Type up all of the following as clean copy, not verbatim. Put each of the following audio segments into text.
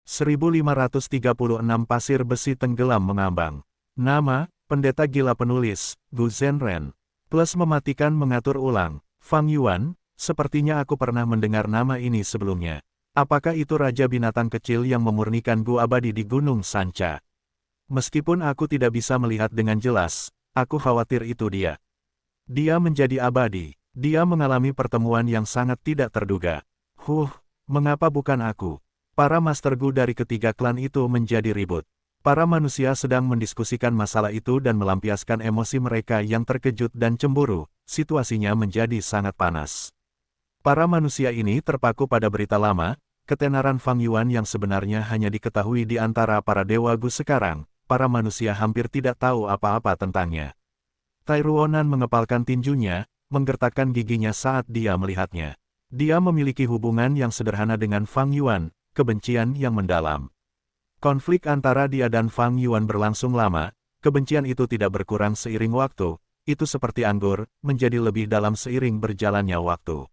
1536 Pasir besi tenggelam mengambang. Nama, pendeta gila penulis, Gu Zhenren. Plus mematikan mengatur ulang. Fang Yuan, sepertinya aku pernah mendengar nama ini sebelumnya. Apakah itu raja binatang kecil yang memurnikan Gu abadi di Gunung Sanca? Meskipun aku tidak bisa melihat dengan jelas, aku khawatir itu dia. Dia menjadi abadi. Dia mengalami pertemuan yang sangat tidak terduga. Mengapa bukan aku? Para Master Gu dari ketiga klan itu menjadi ribut. Para manusia sedang mendiskusikan masalah itu dan melampiaskan emosi mereka yang terkejut dan cemburu. Situasinya menjadi sangat panas. Para manusia ini terpaku pada berita lama, ketenaran Fang Yuan yang sebenarnya hanya diketahui di antara para dewa Gu sekarang. Para manusia hampir tidak tahu apa-apa tentangnya. Tai Ruonan mengepalkan tinjunya, menggertakkan giginya saat dia melihatnya. Dia memiliki hubungan yang sederhana dengan Fang Yuan, kebencian yang mendalam. Konflik antara dia dan Fang Yuan berlangsung lama, kebencian itu tidak berkurang seiring waktu, itu seperti anggur, menjadi lebih dalam seiring berjalannya waktu.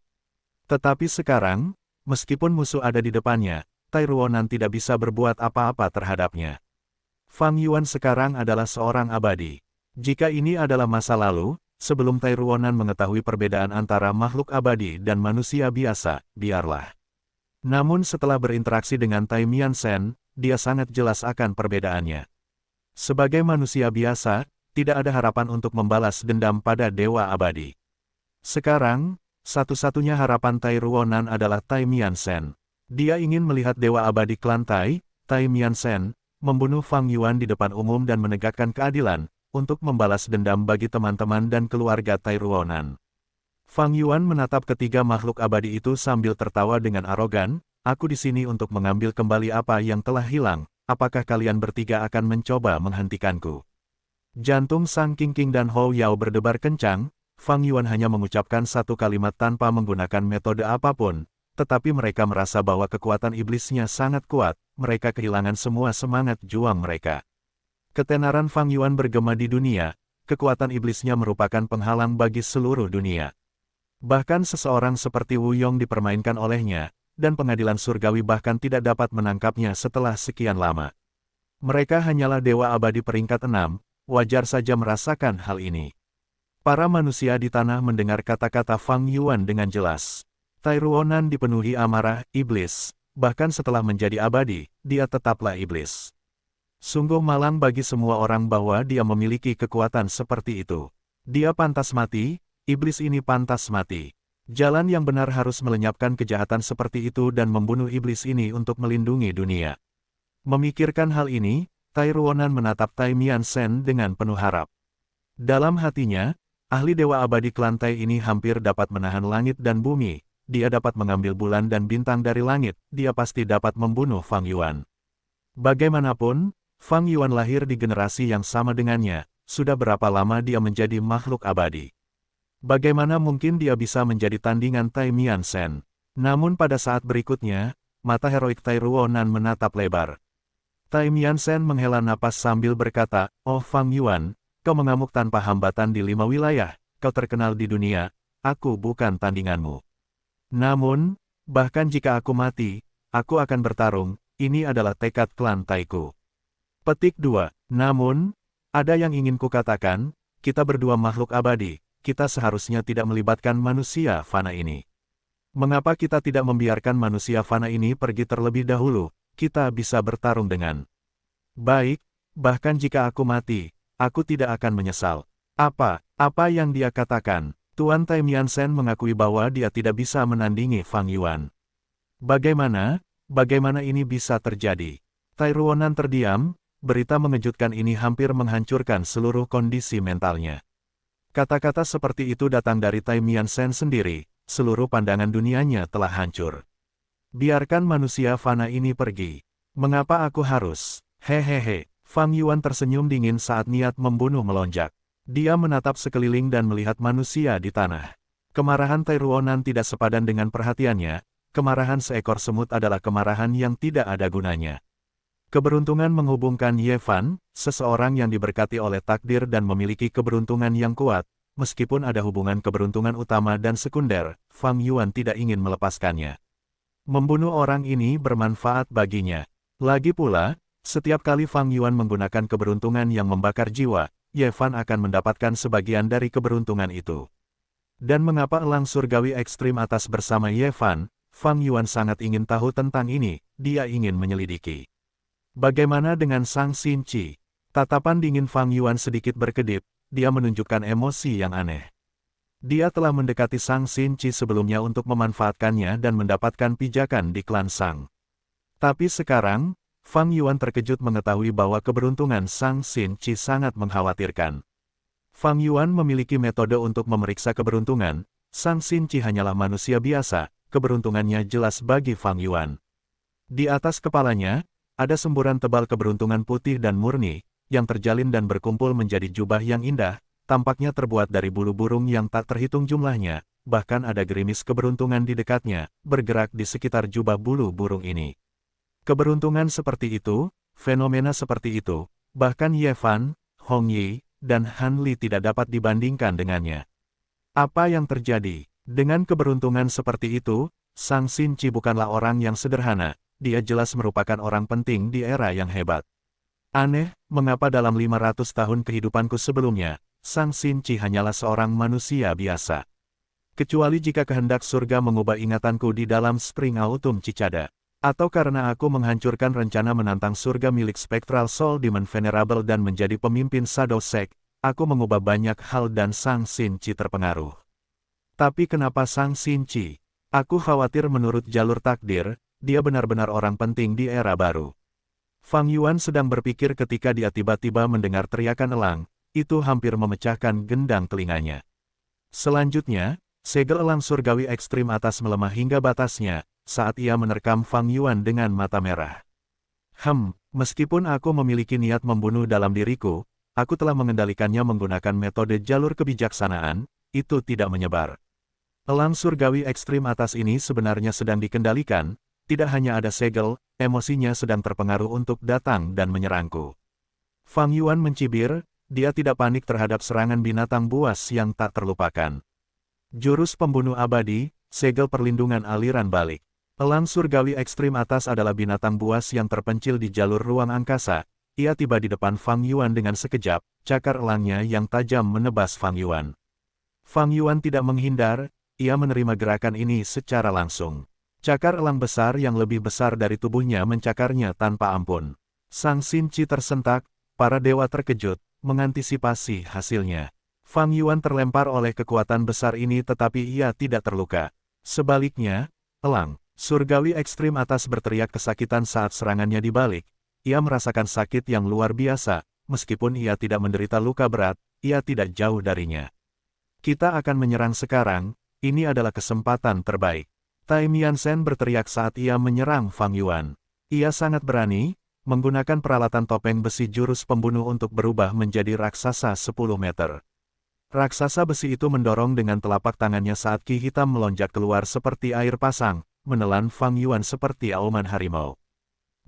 Tetapi sekarang, meskipun musuh ada di depannya, Tai Ruonan tidak bisa berbuat apa-apa terhadapnya. Fang Yuan sekarang adalah seorang abadi. Jika ini adalah masa lalu, sebelum Tai Ruonan mengetahui perbedaan antara makhluk abadi dan manusia biasa, biarlah. Namun setelah berinteraksi dengan Tai Miansen, dia sangat jelas akan perbedaannya. Sebagai manusia biasa, tidak ada harapan untuk membalas dendam pada Dewa Abadi. Sekarang, satu-satunya harapan Tai Ruonan adalah Tai Miansen. Dia ingin melihat Dewa Abadi klan Tai Miansen, membunuh Fang Yuan di depan umum dan menegakkan keadilan, untuk membalas dendam bagi teman-teman dan keluarga Tai Ruonan. Fang Yuan menatap ketiga makhluk abadi itu sambil tertawa dengan arogan, aku di sini untuk mengambil kembali apa yang telah hilang, apakah kalian bertiga akan mencoba menghentikanku? Jantung Sang Qingqing dan Hou Yao berdebar kencang, Fang Yuan hanya mengucapkan satu kalimat tanpa menggunakan metode apapun, tetapi mereka merasa bahwa kekuatan iblisnya sangat kuat, mereka kehilangan semua semangat juang mereka. Ketenaran Fang Yuan bergema di dunia, kekuatan iblisnya merupakan penghalang bagi seluruh dunia. Bahkan seseorang seperti Wu Yong dipermainkan olehnya, dan pengadilan surgawi bahkan tidak dapat menangkapnya setelah sekian lama. Mereka hanyalah dewa abadi peringkat 6, wajar saja merasakan hal ini. Para manusia di tanah mendengar kata-kata Fang Yuan dengan jelas. Tai Ruonan dipenuhi amarah, iblis, bahkan setelah menjadi abadi, dia tetaplah iblis. Sungguh malang bagi semua orang bahwa dia memiliki kekuatan seperti itu. Dia pantas mati. Iblis ini pantas mati. Jalan yang benar harus melenyapkan kejahatan seperti itu dan membunuh iblis ini untuk melindungi dunia. Memikirkan hal ini, Tai Ruonan menatap Tai Miansen dengan penuh harap. Dalam hatinya, ahli dewa abadi klan Tai ini hampir dapat menahan langit dan bumi. Dia dapat mengambil bulan dan bintang dari langit, dia pasti dapat membunuh Fang Yuan. Bagaimanapun, Fang Yuan lahir di generasi yang sama dengannya, sudah berapa lama dia menjadi makhluk abadi. Bagaimana mungkin dia bisa menjadi tandingan Tai Miansen? Namun pada saat berikutnya, mata heroik Tai Ruonan menatap lebar. Tai Miansen menghela napas sambil berkata, "Oh Fang Yuan, kau mengamuk tanpa hambatan di 5 wilayah, kau terkenal di dunia, aku bukan tandinganmu. Namun, bahkan jika aku mati, aku akan bertarung, ini adalah tekad klan Tai-ku." Petik 2. Namun, ada yang ingin kukatakan, kita berdua makhluk abadi. Kita seharusnya tidak melibatkan manusia fana ini. Mengapa kita tidak membiarkan manusia fana ini pergi terlebih dahulu, kita bisa bertarung dengan baik, bahkan jika aku mati, aku tidak akan menyesal. Apa yang dia katakan? Tuan Tai Miansen mengakui bahwa dia tidak bisa menandingi Fang Yuan. Bagaimana ini bisa terjadi? Tai Ruonan terdiam, berita mengejutkan ini hampir menghancurkan seluruh kondisi mentalnya. Kata-kata seperti itu datang dari Tai Miansen sendiri, seluruh pandangan dunianya telah hancur. Biarkan manusia fana ini pergi. Mengapa aku harus? Hehehe. Fang Yuan tersenyum dingin saat niat membunuh melonjak. Dia menatap sekeliling dan melihat manusia di tanah. Kemarahan Tai Ruonan tidak sepadan dengan perhatiannya, kemarahan seekor semut adalah kemarahan yang tidak ada gunanya. Keberuntungan menghubungkan Ye Fan, seseorang yang diberkati oleh takdir dan memiliki keberuntungan yang kuat, meskipun ada hubungan keberuntungan utama dan sekunder, Fang Yuan tidak ingin melepaskannya. Membunuh orang ini bermanfaat baginya. Lagi pula, setiap kali Fang Yuan menggunakan keberuntungan yang membakar jiwa, Ye Fan akan mendapatkan sebagian dari keberuntungan itu. Dan mengapa elang surgawi ekstrim atas bersama Ye Fan? Fang Yuan sangat ingin tahu tentang ini, dia ingin menyelidiki. Bagaimana dengan Sang Xin Qi? Tatapan dingin Fang Yuan sedikit berkedip, dia menunjukkan emosi yang aneh. Dia telah mendekati Sang Xin Qi sebelumnya untuk memanfaatkannya dan mendapatkan pijakan di klan Sang. Tapi sekarang, Fang Yuan terkejut mengetahui bahwa keberuntungan Sang Xin Qi sangat mengkhawatirkan. Fang Yuan memiliki metode untuk memeriksa keberuntungan, Sang Xin Qi hanyalah manusia biasa, keberuntungannya jelas bagi Fang Yuan. Di atas kepalanya, ada semburan tebal keberuntungan putih dan murni, yang terjalin dan berkumpul menjadi jubah yang indah, tampaknya terbuat dari bulu burung yang tak terhitung jumlahnya, bahkan ada gerimis keberuntungan di dekatnya, bergerak di sekitar jubah bulu burung ini. Keberuntungan seperti itu, fenomena seperti itu, bahkan Ye Fan, Hong Yi, dan Han Li tidak dapat dibandingkan dengannya. Apa yang terjadi? Dengan keberuntungan seperti itu, Sang Xin Qi bukanlah orang yang sederhana, dia jelas merupakan orang penting di era yang hebat. Aneh, mengapa dalam 500 tahun kehidupanku sebelumnya, Sang Xin Qi hanyalah seorang manusia biasa. Kecuali jika kehendak surga mengubah ingatanku di dalam Spring Autumn Cicada. Atau karena aku menghancurkan rencana menantang surga milik Spectral Soul Demon Venerable dan menjadi pemimpin Shadow Sect, aku mengubah banyak hal dan Sang Xin Qi terpengaruh. Tapi kenapa Sang Xin Qi? Aku khawatir menurut jalur takdir, dia benar-benar orang penting di era baru. Fang Yuan sedang berpikir ketika dia tiba-tiba mendengar teriakan elang, itu hampir memecahkan gendang telinganya. Selanjutnya, segel elang surgawi ekstrim atas melemah hingga batasnya, saat ia menerkam Fang Yuan dengan mata merah. Meskipun aku memiliki niat membunuh dalam diriku, aku telah mengendalikannya menggunakan metode jalur kebijaksanaan, itu tidak menyebar. Elang surgawi ekstrim atas ini sebenarnya sedang dikendalikan, tidak hanya ada segel, emosinya sedang terpengaruh untuk datang dan menyerangku. Fang Yuan mencibir, dia tidak panik terhadap serangan binatang buas yang tak terlupakan. Jurus pembunuh abadi, segel perlindungan aliran balik. Elang surgawi ekstrim atas adalah binatang buas yang terpencil di jalur ruang angkasa. Ia tiba di depan Fang Yuan dengan sekejap, cakar elangnya yang tajam menebas Fang Yuan. Fang Yuan tidak menghindar, ia menerima gerakan ini secara langsung. Cakar elang besar yang lebih besar dari tubuhnya mencakarnya tanpa ampun. Sang Xin Qi tersentak, para dewa terkejut, mengantisipasi hasilnya. Fang Yuan terlempar oleh kekuatan besar ini tetapi ia tidak terluka. Sebaliknya, elang surgawi ekstrim atas berteriak kesakitan saat serangannya dibalik. Ia merasakan sakit yang luar biasa, meskipun ia tidak menderita luka berat, ia tidak jauh darinya. Kita akan menyerang sekarang, ini adalah kesempatan terbaik. Tai Miansen berteriak saat ia menyerang Fang Yuan. Ia sangat berani, menggunakan peralatan topeng besi jurus pembunuh untuk berubah menjadi raksasa 10 meter. Raksasa besi itu mendorong dengan telapak tangannya saat ki hitam melonjak keluar seperti air pasang, menelan Fang Yuan seperti auman harimau.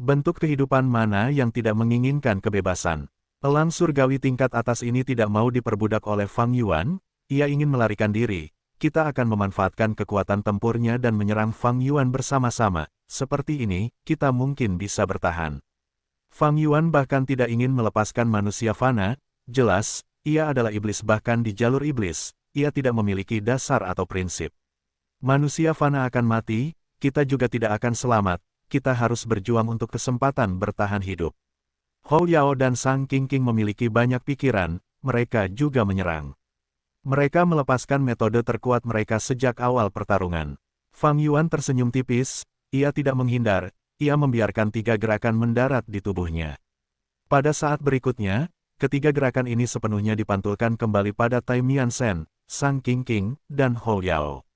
Bentuk kehidupan mana yang tidak menginginkan kebebasan? Elang surgawi tingkat atas ini tidak mau diperbudak oleh Fang Yuan, ia ingin melarikan diri. Kita akan memanfaatkan kekuatan tempurnya dan menyerang Fang Yuan bersama-sama. Seperti ini, kita mungkin bisa bertahan. Fang Yuan bahkan tidak ingin melepaskan manusia fana, jelas, ia adalah iblis bahkan di jalur iblis, ia tidak memiliki dasar atau prinsip. Manusia fana akan mati, kita juga tidak akan selamat, kita harus berjuang untuk kesempatan bertahan hidup. Hou Yao dan Sang Qingqing memiliki banyak pikiran, mereka juga menyerang. Mereka melepaskan metode terkuat mereka sejak awal pertarungan. Fang Yuan tersenyum tipis, ia tidak menghindar, ia membiarkan 3 gerakan mendarat di tubuhnya. Pada saat berikutnya, ketiga gerakan ini sepenuhnya dipantulkan kembali pada Tai Miansen, Sang Qingqing, dan Hou Yao.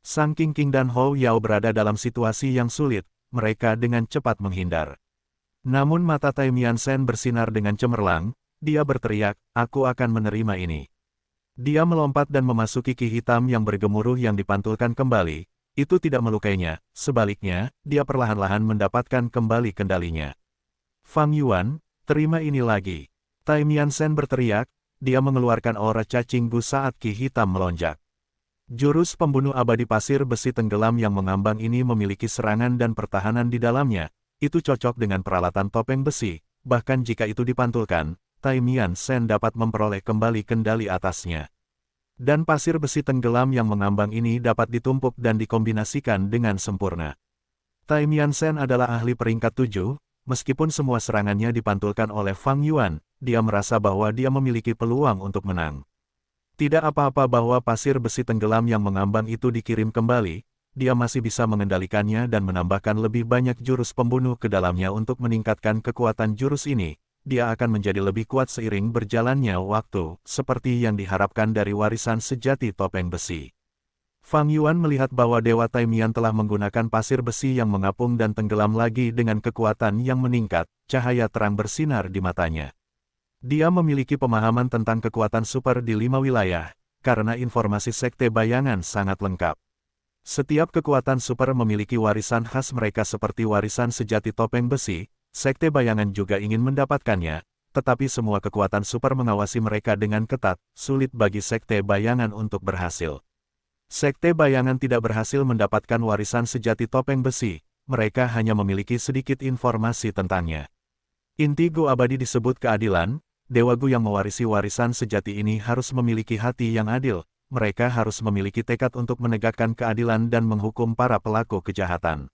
Sang Qingqing dan Hou Yao berada dalam situasi yang sulit, mereka dengan cepat menghindar. Namun mata Tai Miansen bersinar dengan cemerlang, dia berteriak, aku akan menerima ini. Dia melompat dan memasuki ki hitam yang bergemuruh yang dipantulkan kembali, itu tidak melukainya, sebaliknya, dia perlahan-lahan mendapatkan kembali kendalinya. Fang Yuan, terima ini lagi. Tai Miansen berteriak, dia mengeluarkan aura cacing gu saat ki hitam melonjak. Jurus pembunuh abadi pasir besi tenggelam yang mengambang ini memiliki serangan dan pertahanan di dalamnya, itu cocok dengan peralatan topeng besi, bahkan jika itu dipantulkan, Tai Mian Shen dapat memperoleh kembali kendali atasnya. Dan pasir besi tenggelam yang mengambang ini dapat ditumpuk dan dikombinasikan dengan sempurna. Tai Mian Shen adalah ahli peringkat 7, meskipun semua serangannya dipantulkan oleh Fang Yuan, dia merasa bahwa dia memiliki peluang untuk menang. Tidak apa-apa bahwa pasir besi tenggelam yang mengambang itu dikirim kembali, dia masih bisa mengendalikannya dan menambahkan lebih banyak jurus pembunuh ke dalamnya untuk meningkatkan kekuatan jurus ini. Dia akan menjadi lebih kuat seiring berjalannya waktu, seperti yang diharapkan dari warisan sejati topeng besi. Fang Yuan melihat bahwa Dewa Tai Mian telah menggunakan pasir besi yang mengapung dan tenggelam lagi dengan kekuatan yang meningkat, cahaya terang bersinar di matanya. Dia memiliki pemahaman tentang kekuatan super di 5 wilayah, karena informasi Sekte Bayangan sangat lengkap. Setiap kekuatan super memiliki warisan khas mereka seperti warisan sejati topeng besi. Sekte Bayangan juga ingin mendapatkannya, tetapi semua kekuatan super mengawasi mereka dengan ketat, sulit bagi Sekte Bayangan untuk berhasil. Sekte Bayangan tidak berhasil mendapatkan warisan sejati topeng besi, mereka hanya memiliki sedikit informasi tentangnya. Inti Gu abadi disebut keadilan, Dewa Gu yang mewarisi warisan sejati ini harus memiliki hati yang adil, mereka harus memiliki tekad untuk menegakkan keadilan dan menghukum para pelaku kejahatan.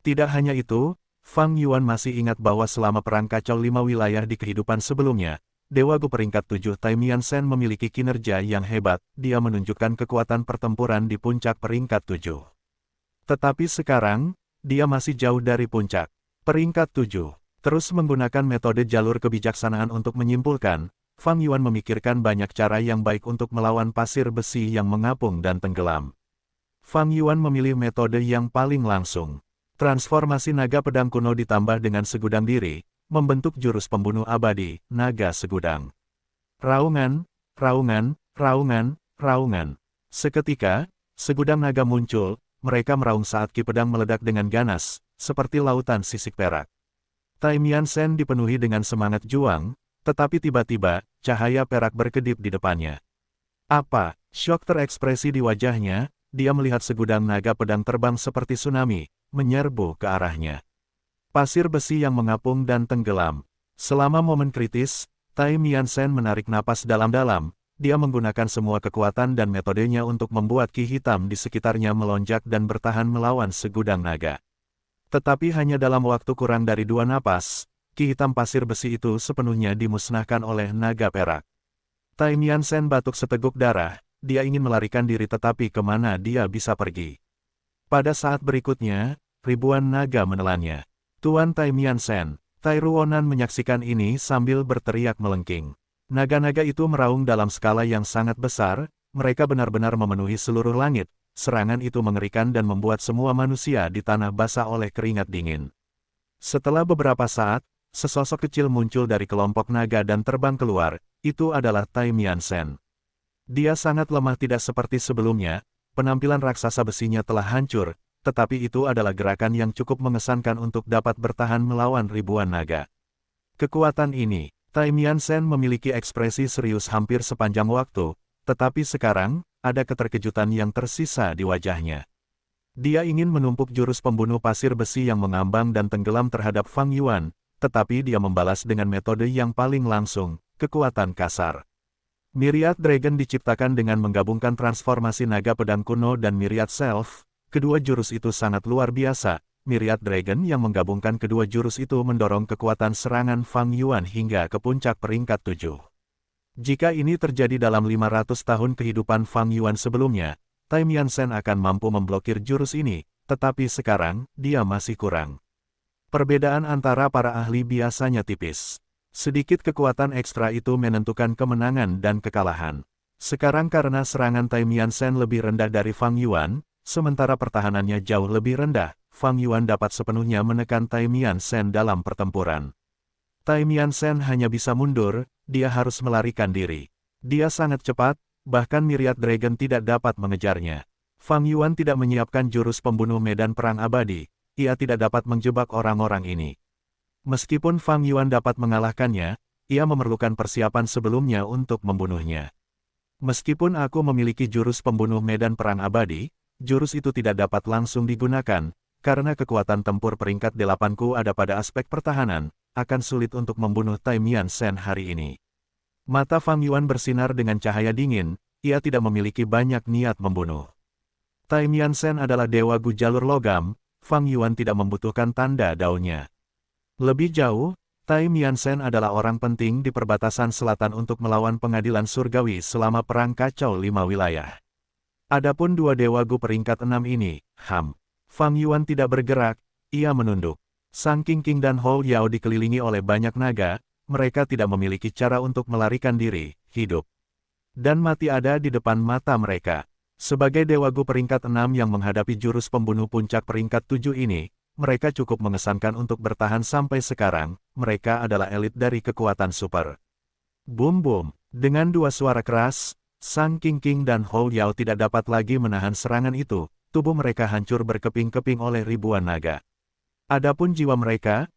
Tidak hanya itu, Fang Yuan masih ingat bahwa selama perang kacau 5 wilayah di kehidupan sebelumnya, Dewa Gu peringkat 7 Tai Mian Shen memiliki kinerja yang hebat, dia menunjukkan kekuatan pertempuran di puncak peringkat 7. Tetapi sekarang, dia masih jauh dari puncak. Peringkat 7, terus menggunakan metode jalur kebijaksanaan untuk menyimpulkan, Fang Yuan memikirkan banyak cara yang baik untuk melawan pasir besi yang mengapung dan tenggelam. Fang Yuan memilih metode yang paling langsung. Transformasi naga pedang kuno ditambah dengan segudang diri, membentuk jurus pembunuh abadi, naga segudang. Raungan, raungan, raungan, raungan. Seketika, segudang naga muncul, mereka meraung saat ki pedang meledak dengan ganas, seperti lautan sisik perak. Tai Mian Shen dipenuhi dengan semangat juang, tetapi tiba-tiba, cahaya perak berkedip di depannya. Apa? Syok terekspresi di wajahnya, dia melihat segudang naga pedang terbang seperti tsunami, menyerbu ke arahnya. Pasir besi yang mengapung dan tenggelam. Selama momen kritis, Tai Mian Shen menarik napas dalam-dalam, dia menggunakan semua kekuatan dan metodenya untuk membuat ki hitam di sekitarnya melonjak dan bertahan melawan segudang naga. Tetapi hanya dalam waktu kurang dari 2 napas, ki hitam pasir besi itu sepenuhnya dimusnahkan oleh naga perak. Tai Mian Shen batuk seteguk darah, dia ingin melarikan diri tetapi kemana dia bisa pergi. Pada saat berikutnya, ribuan naga menelannya. Tuan Tai Mian Shen, Tai Ruonan menyaksikan ini sambil berteriak melengking. Naga-naga itu meraung dalam skala yang sangat besar, mereka benar-benar memenuhi seluruh langit, serangan itu mengerikan dan membuat semua manusia di tanah basah oleh keringat dingin. Setelah beberapa saat, sesosok kecil muncul dari kelompok naga dan terbang keluar, itu adalah Tai Mian Shen. Dia sangat lemah tidak seperti sebelumnya, penampilan raksasa besinya telah hancur, tetapi itu adalah gerakan yang cukup mengesankan untuk dapat bertahan melawan ribuan naga. Kekuatan ini, Tai Mian Shen memiliki ekspresi serius hampir sepanjang waktu, tetapi sekarang, ada keterkejutan yang tersisa di wajahnya. Dia ingin menumpuk jurus pembunuh pasir besi yang mengambang dan tenggelam terhadap Fang Yuan, tetapi dia membalas dengan metode yang paling langsung, kekuatan kasar. Myriad Dragon diciptakan dengan menggabungkan transformasi naga pedang kuno dan Myriad Self. Kedua jurus itu sangat luar biasa. Myriad Dragon yang menggabungkan kedua jurus itu mendorong kekuatan serangan Fang Yuan hingga ke puncak peringkat 7. Jika ini terjadi dalam 500 tahun kehidupan Fang Yuan sebelumnya, Tai Mian Shen akan mampu memblokir jurus ini, tetapi sekarang, dia masih kurang. Perbedaan antara para ahli biasanya tipis. Sedikit kekuatan ekstra itu menentukan kemenangan dan kekalahan. Sekarang karena serangan Tai Mian Shen lebih rendah dari Fang Yuan, sementara pertahanannya jauh lebih rendah, Fang Yuan dapat sepenuhnya menekan Tai Mian Shen dalam pertempuran. Tai Mian Shen hanya bisa mundur, dia harus melarikan diri. Dia sangat cepat, bahkan Myriad Dragon tidak dapat mengejarnya. Fang Yuan tidak menyiapkan jurus pembunuh medan perang abadi, ia tidak dapat menjebak orang-orang ini. Meskipun Fang Yuan dapat mengalahkannya, ia memerlukan persiapan sebelumnya untuk membunuhnya. Meskipun aku memiliki jurus pembunuh medan perang abadi, jurus itu tidak dapat langsung digunakan, karena kekuatan tempur peringkat 8-ku ada pada aspek pertahanan, akan sulit untuk membunuh Tai Mian Shen hari ini. Mata Fang Yuan bersinar dengan cahaya dingin, ia tidak memiliki banyak niat membunuh. Tai Mian Shen adalah dewa Gu jalur logam, Fang Yuan tidak membutuhkan tanda daunnya. Lebih jauh, Tai Mian Shen adalah orang penting di perbatasan selatan untuk melawan pengadilan surgawi selama Perang Kacau 5 wilayah. Adapun dua dewa Gu peringkat 6 ini, Fang Yuan tidak bergerak, ia menunduk. Sang Qingqing dan Hou Yao dikelilingi oleh banyak naga, mereka tidak memiliki cara untuk melarikan diri, hidup dan mati ada di depan mata mereka. Sebagai dewa Gu peringkat 6 yang menghadapi jurus pembunuh puncak peringkat 7 ini, mereka cukup mengesankan untuk bertahan sampai sekarang, mereka adalah elit dari kekuatan super. Boom boom, dengan dua suara keras, Sang Qingqing dan Hou Yao tidak dapat lagi menahan serangan itu, tubuh mereka hancur berkeping-keping oleh ribuan naga. Adapun jiwa mereka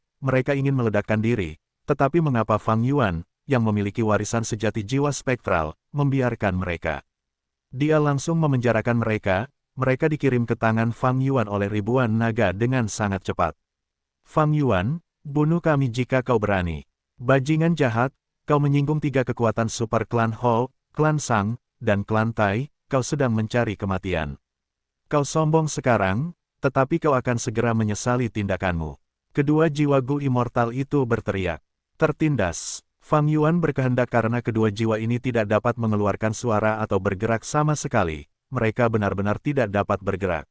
ingin meledakkan diri, tetapi mengapa Fang Yuan, yang memiliki warisan sejati jiwa spektral, membiarkan mereka? Dia langsung memenjarakan mereka. Mereka dikirim ke tangan Fang Yuan oleh ribuan naga dengan sangat cepat. Fang Yuan, bunuh kami jika kau berani. Bajingan jahat, kau menyinggung 3 kekuatan super klan Hou, klan Sang, dan klan Tai, kau sedang mencari kematian. Kau sombong sekarang, tetapi kau akan segera menyesali tindakanmu. Kedua jiwa Gu immortal itu berteriak. Tertindas, Fang Yuan berkehendak karena kedua jiwa ini tidak dapat mengeluarkan suara atau bergerak sama sekali. Mereka benar-benar tidak dapat bergerak.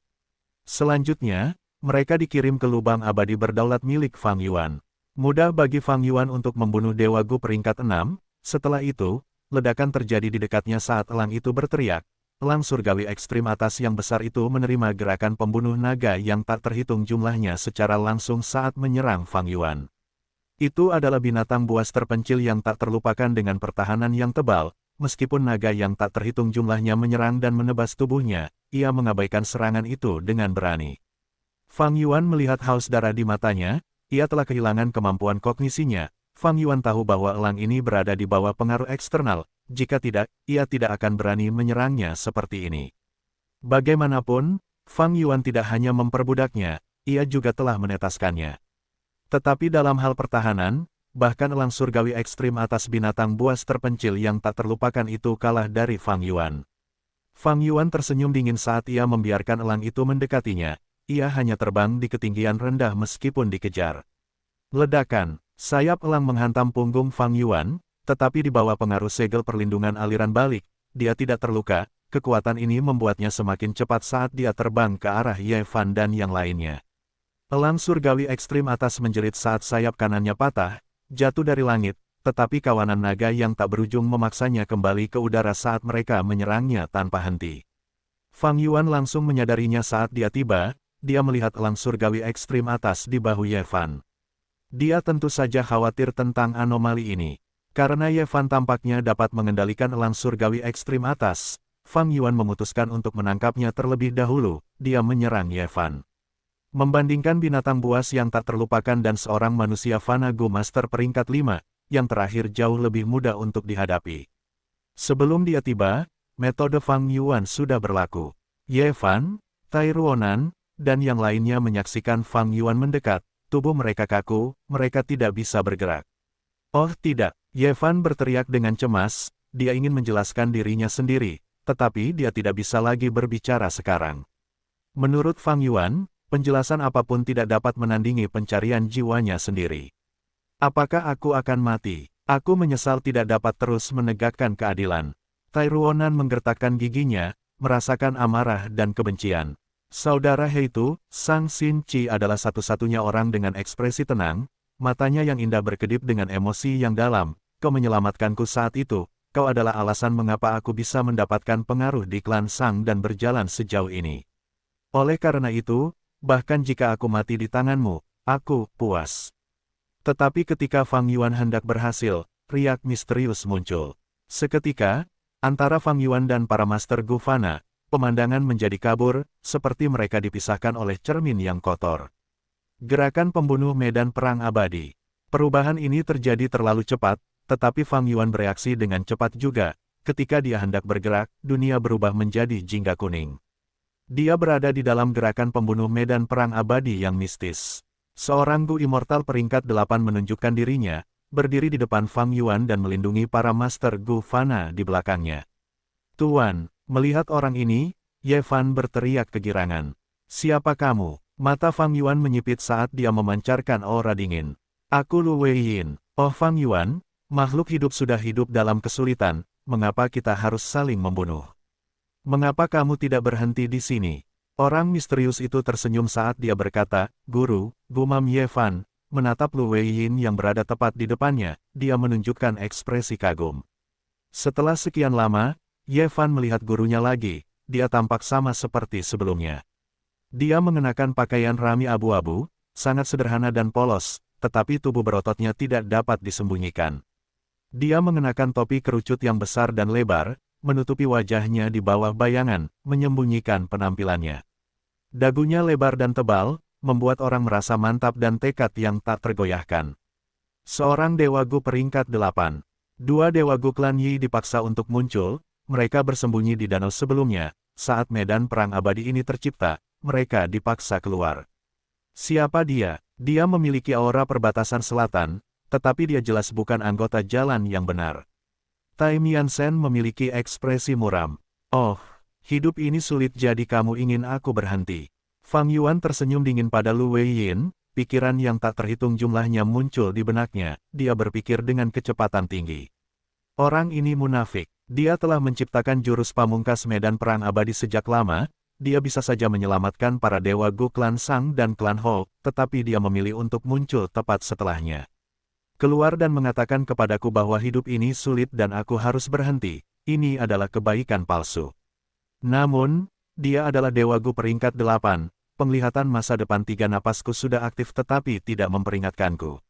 Selanjutnya, mereka dikirim ke lubang abadi berdaulat milik Fang Yuan. Mudah bagi Fang Yuan untuk membunuh Dewa Gu peringkat 6, setelah itu, ledakan terjadi di dekatnya saat elang itu berteriak. Elang surgawi ekstrim atas yang besar itu menerima gerakan pembunuh naga yang tak terhitung jumlahnya secara langsung saat menyerang Fang Yuan. Itu adalah binatang buas terpencil yang tak terlupakan dengan pertahanan yang tebal. Meskipun naga yang tak terhitung jumlahnya menyerang dan menebas tubuhnya, ia mengabaikan serangan itu dengan berani. Fang Yuan melihat haus darah di matanya, ia telah kehilangan kemampuan kognisinya. Fang Yuan tahu bahwa elang ini berada di bawah pengaruh eksternal, jika tidak, ia tidak akan berani menyerangnya seperti ini. Bagaimanapun, Fang Yuan tidak hanya memperbudaknya, ia juga telah menetaskannya. Tetapi dalam hal pertahanan, bahkan elang surgawi ekstrim atas binatang buas terpencil yang tak terlupakan itu kalah dari Fang Yuan. Fang Yuan tersenyum dingin saat ia membiarkan elang itu mendekatinya, ia hanya terbang di ketinggian rendah meskipun dikejar. Ledakan, sayap elang menghantam punggung Fang Yuan, tetapi di bawah pengaruh segel perlindungan aliran balik, dia tidak terluka, kekuatan ini membuatnya semakin cepat saat dia terbang ke arah Ye Fan dan yang lainnya. Elang surgawi ekstrim atas menjerit saat sayap kanannya patah, jatuh dari langit, tetapi kawanan naga yang tak berujung memaksanya kembali ke udara saat mereka menyerangnya tanpa henti. Fang Yuan langsung menyadarinya saat dia tiba, dia melihat elang surgawi ekstrim atas di bahu Ye Fan. Dia tentu saja khawatir tentang anomali ini. Karena Ye Fan tampaknya dapat mengendalikan elang surgawi ekstrim atas, Fang Yuan memutuskan untuk menangkapnya terlebih dahulu, dia menyerang Ye Fan. Membandingkan binatang buas yang tak terlupakan dan seorang manusia Fana Gu Master peringkat 5, yang terakhir jauh lebih mudah untuk dihadapi. Sebelum dia tiba, metode Fang Yuan sudah berlaku. Ye Fan, Tai Ruonan, dan yang lainnya menyaksikan Fang Yuan mendekat, tubuh mereka kaku, mereka tidak bisa bergerak. Oh tidak, Ye Fan berteriak dengan cemas, dia ingin menjelaskan dirinya sendiri, tetapi dia tidak bisa lagi berbicara sekarang. Menurut Fang Yuan, penjelasan apapun tidak dapat menandingi pencarian jiwanya sendiri. Apakah aku akan mati? Aku menyesal tidak dapat terus menegakkan keadilan. Tai Ruonan menggertakkan giginya, merasakan amarah dan kebencian. Saudara Heitu, Sang Xin Qi adalah satu-satunya orang dengan ekspresi tenang, matanya yang indah berkedip dengan emosi yang dalam. Kau menyelamatkanku saat itu, kau adalah alasan mengapa aku bisa mendapatkan pengaruh di klan Sang dan berjalan sejauh ini. Oleh karena itu, bahkan jika aku mati di tanganmu, aku puas. Tetapi ketika Fang Yuan hendak berhasil, riak misterius muncul. Seketika, antara Fang Yuan dan para Master Gu Fana, pemandangan menjadi kabur, seperti mereka dipisahkan oleh cermin yang kotor. Gerakan pembunuh medan perang abadi. Perubahan ini terjadi terlalu cepat, tetapi Fang Yuan bereaksi dengan cepat juga. Ketika dia hendak bergerak, dunia berubah menjadi jingga kuning. Dia berada di dalam gerakan pembunuh medan perang abadi yang mistis. Seorang Gu Immortal peringkat 8 menunjukkan dirinya, berdiri di depan Fang Yuan dan melindungi para Master Gu Fana di belakangnya. Tuan, melihat orang ini, Ye Fan berteriak kegirangan. Siapa kamu? Mata Fang Yuan menyipit saat dia memancarkan aura dingin. Aku Lu Weiyin. Oh Fang Yuan, makhluk hidup sudah hidup dalam kesulitan, mengapa kita harus saling membunuh? Mengapa kamu tidak berhenti di sini? Orang misterius itu tersenyum saat dia berkata, Guru, gumam Ye Fan, menatap Lu Weiyin yang berada tepat di depannya, dia menunjukkan ekspresi kagum. Setelah sekian lama, Ye Fan melihat gurunya lagi, dia tampak sama seperti sebelumnya. Dia mengenakan pakaian rami abu-abu, sangat sederhana dan polos, tetapi tubuh berototnya tidak dapat disembunyikan. Dia mengenakan topi kerucut yang besar dan lebar, menutupi wajahnya di bawah bayangan, menyembunyikan penampilannya. Dagunya lebar dan tebal, membuat orang merasa mantap dan tekad yang tak tergoyahkan. Seorang Dewa Gu peringkat 8. Dua Dewa Gu klan Yi dipaksa untuk muncul, mereka bersembunyi di danau sebelumnya, saat medan perang abadi ini tercipta, mereka dipaksa keluar. Siapa dia? Dia memiliki aura perbatasan selatan, tetapi dia jelas bukan anggota jalan yang benar. Tai Miansen memiliki ekspresi muram. Oh, hidup ini sulit jadi kamu ingin aku berhenti. Fang Yuan tersenyum dingin pada Lu Weiyin, pikiran yang tak terhitung jumlahnya muncul di benaknya, dia berpikir dengan kecepatan tinggi. Orang ini munafik, dia telah menciptakan jurus pamungkas medan perang abadi sejak lama, dia bisa saja menyelamatkan para Dewa Gu klan Sang dan klan Ho, tetapi dia memilih untuk muncul tepat setelahnya. Keluar dan mengatakan kepadaku bahwa hidup ini sulit dan aku harus berhenti, ini adalah kebaikan palsu. Namun, dia adalah Dewa Gu peringkat 8, penglihatan masa depan 3 napasku sudah aktif tetapi tidak memperingatkanku.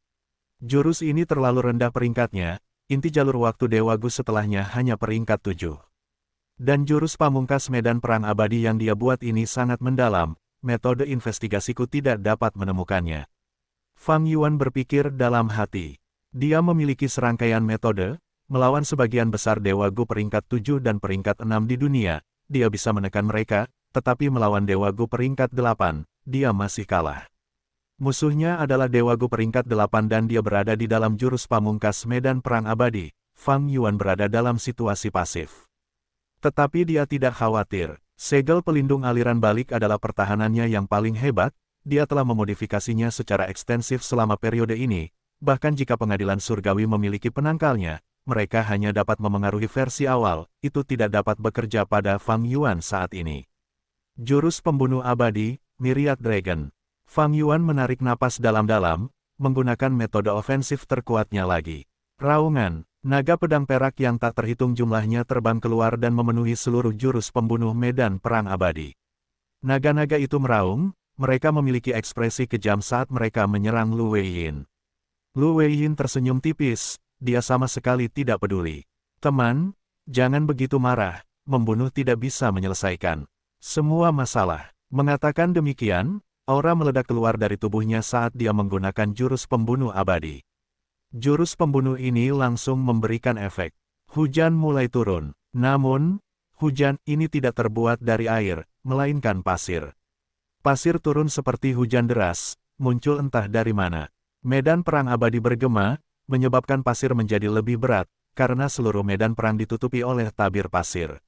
Jurus ini terlalu rendah peringkatnya, inti jalur waktu Dewa Gu setelahnya hanya peringkat 7. Dan jurus pamungkas medan perang abadi yang dia buat ini sangat mendalam, metode investigasiku tidak dapat menemukannya. Fang Yuan berpikir dalam hati. Dia memiliki serangkaian metode, melawan sebagian besar Dewa Gu peringkat 7 dan peringkat 6 di dunia, dia bisa menekan mereka, tetapi melawan Dewa Gu peringkat 8, dia masih kalah. Musuhnya adalah Dewa Gu peringkat 8 dan dia berada di dalam jurus pamungkas medan perang abadi, Fang Yuan berada dalam situasi pasif. Tetapi dia tidak khawatir, segel pelindung aliran balik adalah pertahanannya yang paling hebat, dia telah memodifikasinya secara ekstensif selama periode ini. Bahkan jika pengadilan surgawi memiliki penangkalnya, mereka hanya dapat memengaruhi versi awal, itu tidak dapat bekerja pada Fang Yuan saat ini. Jurus pembunuh abadi, Myriad Dragon. Fang Yuan menarik napas dalam-dalam, menggunakan metode ofensif terkuatnya lagi. Raungan, naga pedang perak yang tak terhitung jumlahnya terbang keluar dan memenuhi seluruh jurus pembunuh medan perang abadi. Naga-naga itu meraung, mereka memiliki ekspresi kejam saat mereka menyerang Lu Weiyin. Lu Weiyin tersenyum tipis, dia sama sekali tidak peduli. Teman, jangan begitu marah, membunuh tidak bisa menyelesaikan semua masalah. Mengatakan demikian, aura meledak keluar dari tubuhnya saat dia menggunakan jurus pembunuh abadi. Jurus pembunuh ini langsung memberikan efek. Hujan mulai turun, namun, hujan ini tidak terbuat dari air, melainkan pasir. Pasir turun seperti hujan deras, muncul entah dari mana. Medan perang abadi bergema, menyebabkan pasir menjadi lebih berat, karena seluruh medan perang ditutupi oleh tabir pasir.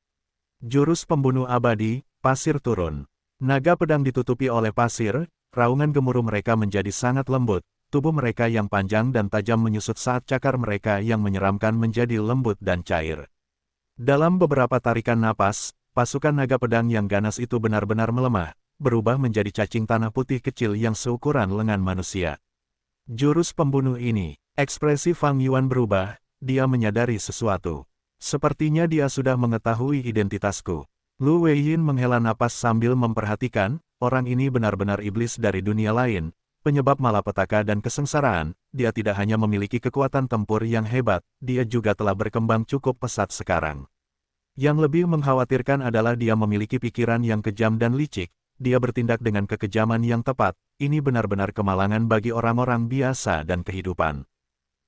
Jurus pembunuh abadi, pasir turun. Naga pedang ditutupi oleh pasir, raungan gemuruh mereka menjadi sangat lembut, tubuh mereka yang panjang dan tajam menyusut saat cakar mereka yang menyeramkan menjadi lembut dan cair. Dalam beberapa tarikan napas, pasukan naga pedang yang ganas itu benar-benar melemah, berubah menjadi cacing tanah putih kecil yang seukuran lengan manusia. Jurus pembunuh ini, ekspresi Fang Yuan berubah, dia menyadari sesuatu. Sepertinya dia sudah mengetahui identitasku. Lu Weiyin menghela napas sambil memperhatikan, orang ini benar-benar iblis dari dunia lain, penyebab malapetaka dan kesengsaraan, dia tidak hanya memiliki kekuatan tempur yang hebat, dia juga telah berkembang cukup pesat sekarang. Yang lebih mengkhawatirkan adalah dia memiliki pikiran yang kejam dan licik, dia bertindak dengan kekejaman yang tepat, ini benar-benar kemalangan bagi orang-orang biasa dan kehidupan.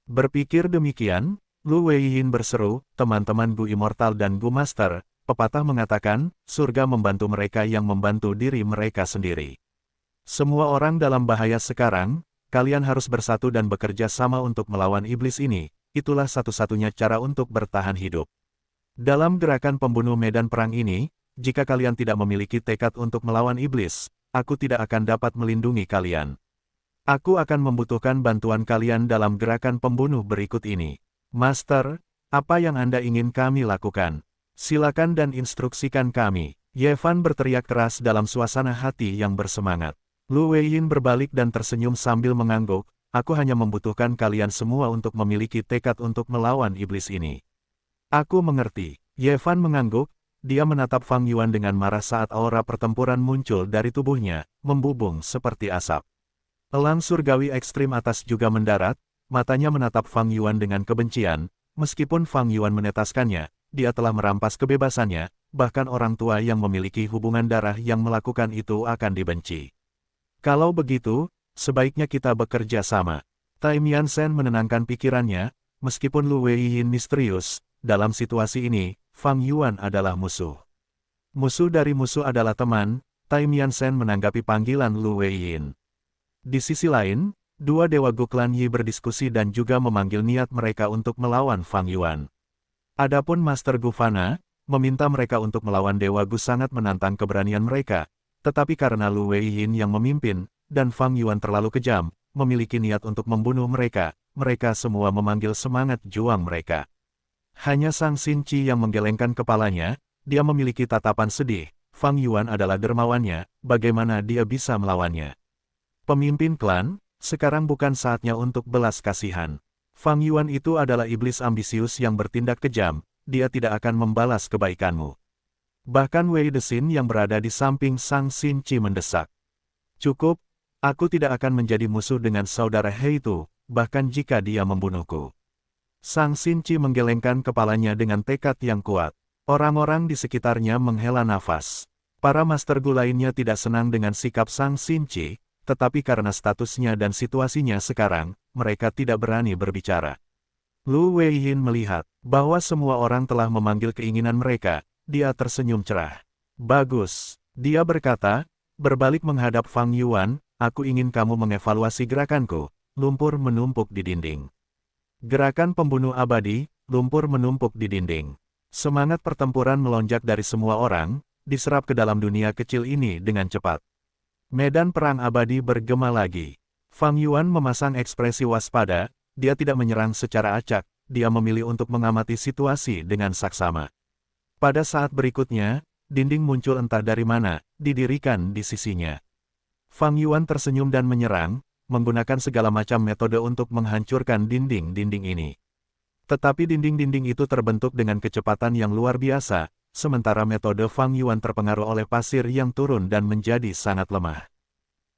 Berpikir demikian, Lu Weiyin berseru, teman-teman Gu Immortal dan Gu Master, pepatah mengatakan, surga membantu mereka yang membantu diri mereka sendiri. Semua orang dalam bahaya sekarang, kalian harus bersatu dan bekerja sama untuk melawan iblis ini, itulah satu-satunya cara untuk bertahan hidup. Dalam gerakan pembunuh medan perang ini, jika kalian tidak memiliki tekad untuk melawan iblis, aku tidak akan dapat melindungi kalian. Aku akan membutuhkan bantuan kalian dalam gerakan pembunuh berikut ini. Master, apa yang Anda ingin kami lakukan? Silakan dan instruksikan kami. Yevan berteriak keras dalam suasana hati yang bersemangat. Lu Weiyin berbalik dan tersenyum sambil mengangguk, aku hanya membutuhkan kalian semua untuk memiliki tekad untuk melawan iblis ini. Aku mengerti. Yevan mengangguk, dia menatap Fang Yuan dengan marah saat aura pertempuran muncul dari tubuhnya, membubung seperti asap. Elang surgawi ekstrim atas juga mendarat, matanya menatap Fang Yuan dengan kebencian, meskipun Fang Yuan menetaskannya, dia telah merampas kebebasannya, bahkan orang tua yang memiliki hubungan darah yang melakukan itu akan dibenci. Kalau begitu, sebaiknya kita bekerja sama. Tai Miansen menenangkan pikirannya, meskipun Lu Weiyin misterius, dalam situasi ini, Fang Yuan adalah musuh. Musuh dari musuh adalah teman, Tai Miansen menanggapi panggilan Lu Weiyin. Di sisi lain, dua Dewa Guklan Yi berdiskusi dan juga memanggil niat mereka untuk melawan Fang Yuan. Adapun Master Gu Fana, meminta mereka untuk melawan Dewa Gu sangat menantang keberanian mereka, tetapi karena Lu Weiyin yang memimpin, dan Fang Yuan terlalu kejam, memiliki niat untuk membunuh mereka, mereka semua memanggil semangat juang mereka. Hanya Sang Xin Qi yang menggelengkan kepalanya, dia memiliki tatapan sedih, Fang Yuan adalah dermawannya, bagaimana dia bisa melawannya? Pemimpin klan, sekarang bukan saatnya untuk belas kasihan. Fang Yuan itu adalah iblis ambisius yang bertindak kejam, dia tidak akan membalas kebaikanmu. Bahkan Wei Desin yang berada di samping Sang Xin Qi mendesak. Cukup, aku tidak akan menjadi musuh dengan saudara He itu, bahkan jika dia membunuhku. Sang Xin Qi menggelengkan kepalanya dengan tekad yang kuat. Orang-orang di sekitarnya menghela nafas. Para Master Gu lainnya tidak senang dengan sikap Sang Xin Qi, tetapi karena statusnya dan situasinya sekarang, mereka tidak berani berbicara. Lu Weiyin melihat bahwa semua orang telah memanggil keinginan mereka, dia tersenyum cerah. Bagus, dia berkata, berbalik menghadap Fang Yuan, aku ingin kamu mengevaluasi gerakanku, lumpur menumpuk di dinding. Gerakan pembunuh abadi, lumpur menumpuk di dinding. Semangat pertempuran melonjak dari semua orang, diserap ke dalam dunia kecil ini dengan cepat. Medan perang abadi bergema lagi. Fang Yuan memasang ekspresi waspada, dia tidak menyerang secara acak, dia memilih untuk mengamati situasi dengan saksama. Pada saat berikutnya, dinding muncul entah dari mana, didirikan di sisinya. Fang Yuan tersenyum dan menyerang, menggunakan segala macam metode untuk menghancurkan dinding-dinding ini. Tetapi dinding-dinding itu terbentuk dengan kecepatan yang luar biasa, sementara metode Fang Yuan terpengaruh oleh pasir yang turun dan menjadi sangat lemah.